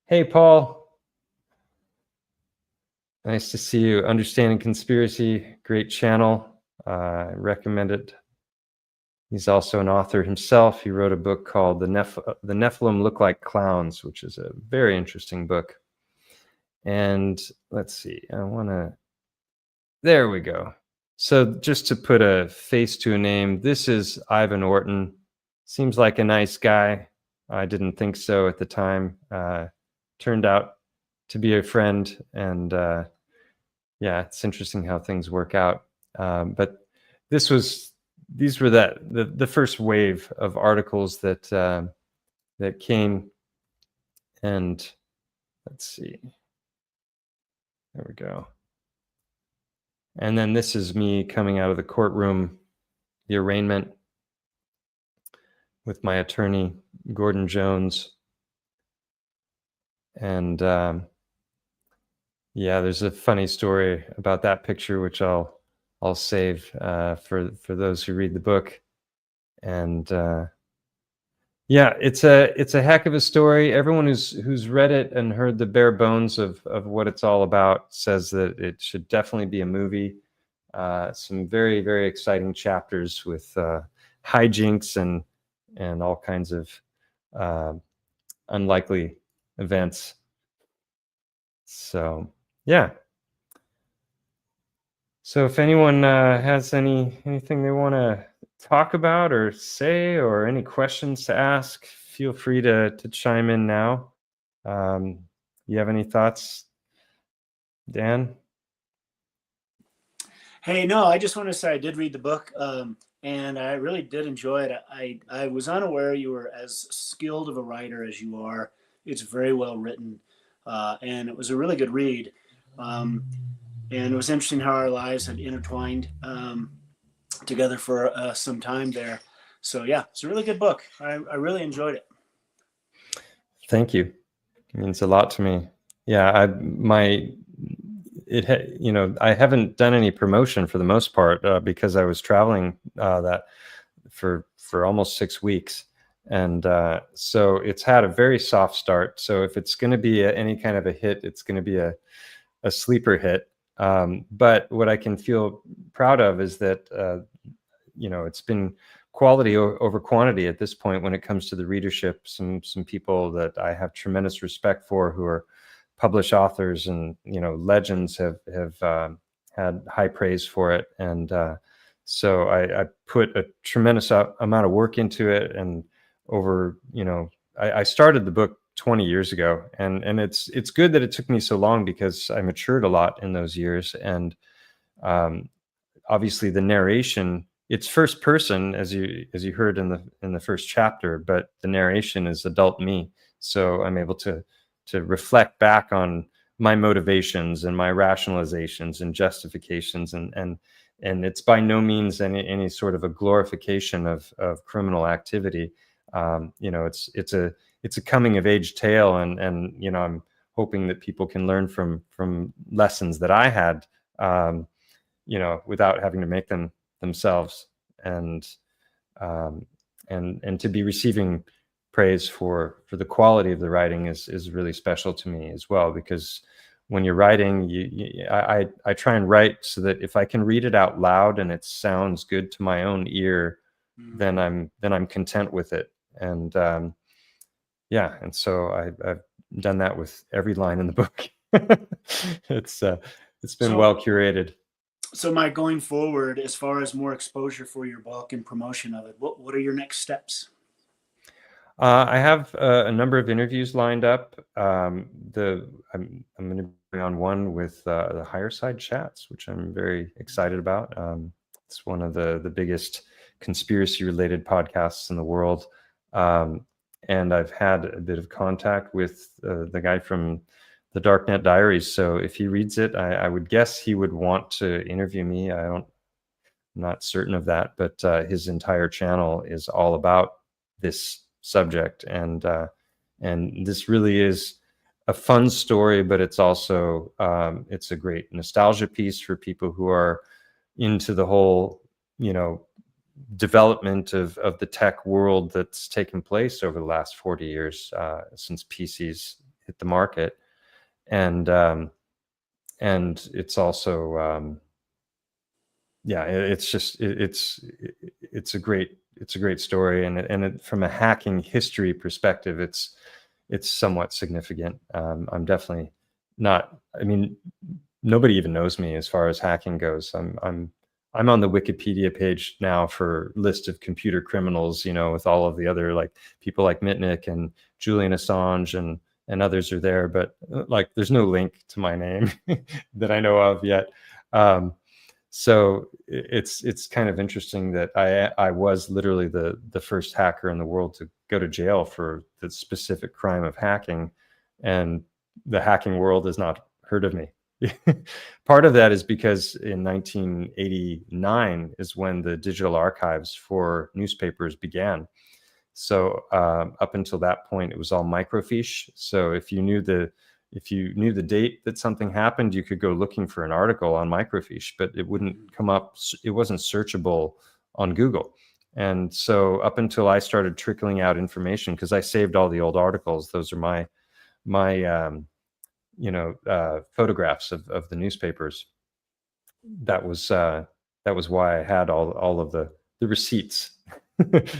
hey, Paul. Nice to see you. Understanding Conspiracy, great channel. I recommend it. He's also an author himself. He wrote a book called The Nephilim Look Like Clowns, which is a very interesting book. And let's see. There we go. So just to put a face to a name, this is Ivan Orton. Seems like a nice guy. I didn't think so at the time. Turned out to be a friend, and it's interesting how things work out. But these were the first wave of articles that came, and let's see. There we go. And then this is me coming out of the courtroom, the arraignment with my attorney, Gordon Jones. And there's a funny story about that picture, which I'll save for those who read the book. And Yeah, it's a heck of a story. Everyone who's read it and heard the bare bones of what it's all about says that it should definitely be a movie. Some very, very exciting chapters with hijinks and all kinds of uh, unlikely events. So yeah. So if anyone has anything they want to talk about or say, or any questions to ask, feel free to chime in now. You have any thoughts, Dan? Hey, no, I just want to say I did read the book, and I really did enjoy it. I was unaware you were as skilled of a writer as you are. It's very well written, and it was a really good read. And it was interesting how our lives had intertwined together for some time there. So yeah, it's a really good book. I really enjoyed it. Thank you. It means a lot to me. Yeah, I haven't done any promotion for the most part because I was traveling that for almost 6 weeks, and so it's had a very soft start. So if it's going to be any kind of a hit, it's going to be a sleeper hit. But what I can feel proud of is that it's been quality over quantity at this point when it comes to the readership. Some people that I have tremendous respect for, who are published authors and legends, have had high praise for it, and so I put a tremendous amount of work into it. And over I started the book 20 years ago, and it's good that it took me so long, because I matured a lot in those years. And obviously the narration, it's first person, as you heard in the first chapter, but the narration is adult me, so I'm able to reflect back on my motivations and my rationalizations and justifications, and it's by no means any sort of a glorification of criminal activity. It's a coming of age tale, and I'm hoping that people can learn from lessons that I had, without having to make them themselves, and to be receiving praise for the quality of the writing is really special to me as well, because when you're writing, I try and write so that if I can read it out loud and it sounds good to my own ear, then I'm content with it. And and so I've done that with every line in the book. It's been well curated. So Mike, going forward, as far as more exposure for your book and promotion of it, what are your next steps? I have a number of interviews lined up. I'm going to be on one with the Higher Side Chats, which I'm very excited about. It's one of the biggest conspiracy-related podcasts in the world, and I've had a bit of contact with the guy from the Darknet Diaries. So if he reads it, I would guess he would want to interview me. I'm not certain of that, but his entire channel is all about this subject, and this really is a fun story, but it's also it's a great nostalgia piece for people who are into the whole development of the tech world that's taken place over the last 40 years since PCs hit the market. And it's also it's a great story, and from a hacking history perspective, it's somewhat significant. I'm definitely not. I mean, nobody even knows me as far as hacking goes. I'm on the Wikipedia page now for list of computer criminals, with all of the other people like Mitnick and Julian Assange and others are there, but there's no link to my name that I know of yet. So it's kind of interesting that I was literally the first hacker in the world to go to jail for the specific crime of hacking, and the hacking world has not heard of me. Part of that is because in 1989 is when the digital archives for newspapers began. So up until that point, it was all microfiche. So if you knew the date that something happened, you could go looking for an article on microfiche, but it wouldn't come up. It wasn't searchable on Google. And so up until I started trickling out information, because I saved all the old articles, those are my photographs of the newspapers. That was why I had all of the receipts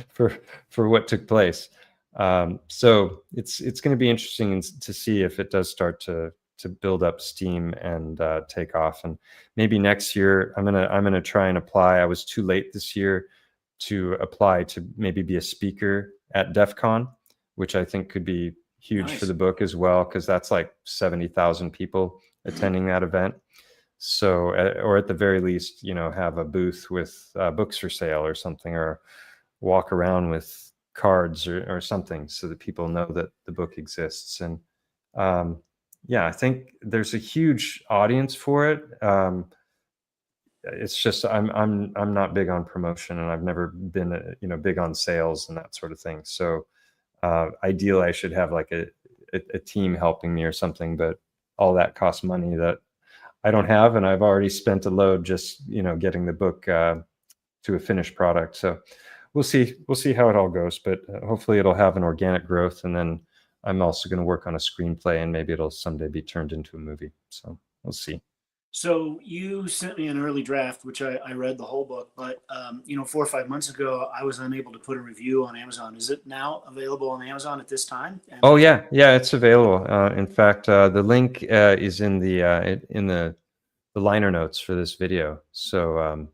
for what took place. So it's going to be interesting to see if it does start to build up steam and take off. And maybe next year I'm gonna try and apply. I was too late this year to apply to maybe be a speaker at DEF CON, which I think could be huge for the book as well, because that's like 70,000 people attending that event. So, or at the very least, have a booth with books for sale or something, or walk around with cards or something, so that people know that the book exists. And yeah, I think there's a huge audience for it. It's just I'm not big on promotion, and I've never been big on sales and that sort of thing. So ideally, I should have like a team helping me or something, but all that costs money that I don't have, and I've already spent a load just getting the book to a finished product. So we'll see how it all goes, but hopefully it'll have an organic growth, and then I'm also going to work on a screenplay, and maybe it'll someday be turned into a movie. So we'll see. So you sent me an early draft, which I read the whole book, but 4 or 5 months ago, I was unable to put a review on Amazon. Is it now available on Amazon at this time? Oh yeah, it's available. In fact, the link is in the liner notes for this video. So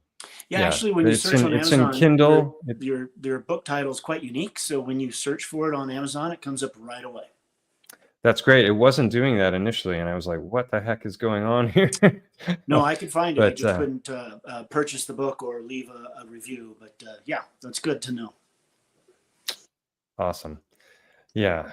actually, when you search on it's Amazon, in Kindle. Your book title is quite unique. So when you search for it on Amazon, it comes up right away. That's great. It wasn't doing that initially, and I was like, "What the heck is going on here?" No, I could find it. But, I just couldn't purchase the book or leave a review. But yeah, that's good to know. Awesome. Yeah.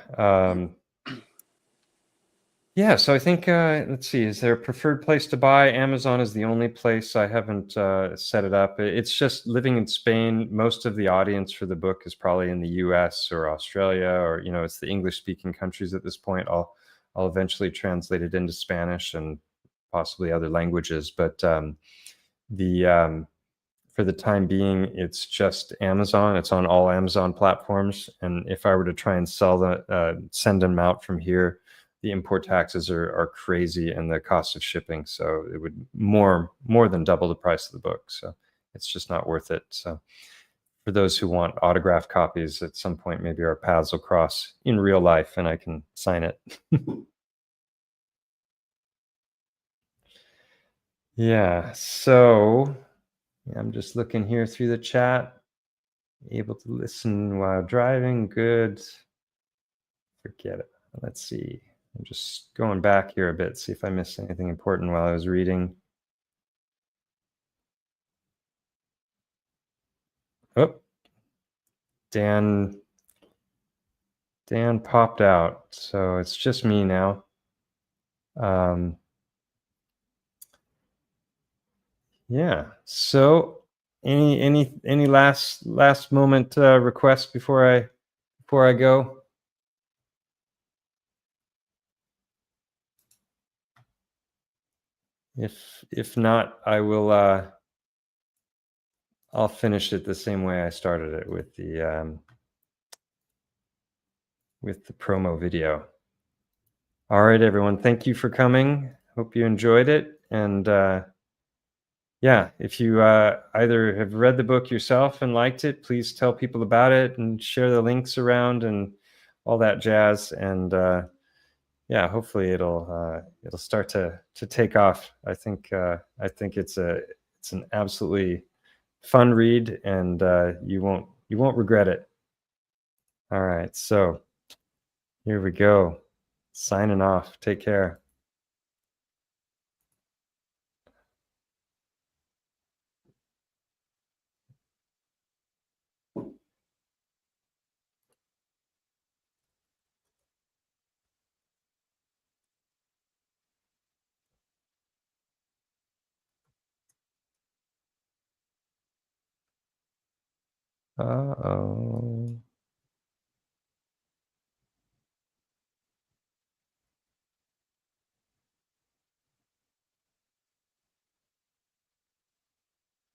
Yeah. So I think let's see. Is there a preferred place to buy? Amazon is the only place. I haven't set it up. It's just living in Spain. Most of the audience for the book is probably in the U.S. or Australia, or it's the English-speaking countries at this point. I'll eventually translate it into Spanish and possibly other languages, but for the time being, it's just Amazon. It's on all Amazon platforms, and if I were to try and send them out from here, the import taxes are crazy, and the cost of shipping. So it would more than double the price of the book. So it's just not worth it. So for those who want autographed copies, at some point, maybe our paths will cross in real life and I can sign it. Yeah. So I'm just looking here through the chat. Able to listen while driving. Good. Forget it. Let's see. I'm just going back here a bit, see if I missed anything important while I was reading. Oh, Dan popped out, so it's just me now. Yeah. So, any last moment requests before I go? If not, I will. I'll finish it the same way I started it, with the promo video. All right, everyone. Thank you for coming. Hope you enjoyed it. And yeah, if you either have read the book yourself and liked it, please tell people about it and share the links around and all that jazz. And yeah, hopefully it'll start to take off. I think it's an absolutely fun read, and you won't regret it. All right, so here we go. Signing off. Take care. Uh-oh.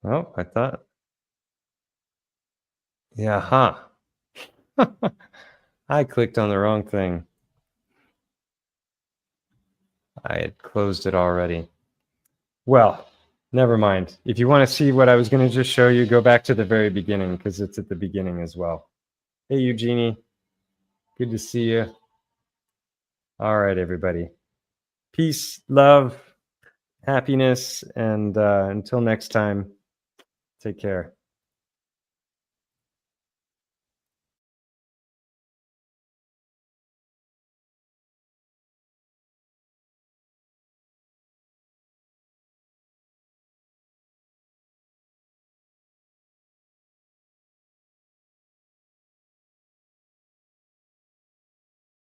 Oh, I thought Yeah, huh. I clicked on the wrong thing. I had closed it already. Well, never mind. If you want to see what I was going to just show you, go back to the very beginning because it's at the beginning as well. Hey, Eugenie. Good to see you. All right, everybody. Peace, love, happiness, and until next time, take care.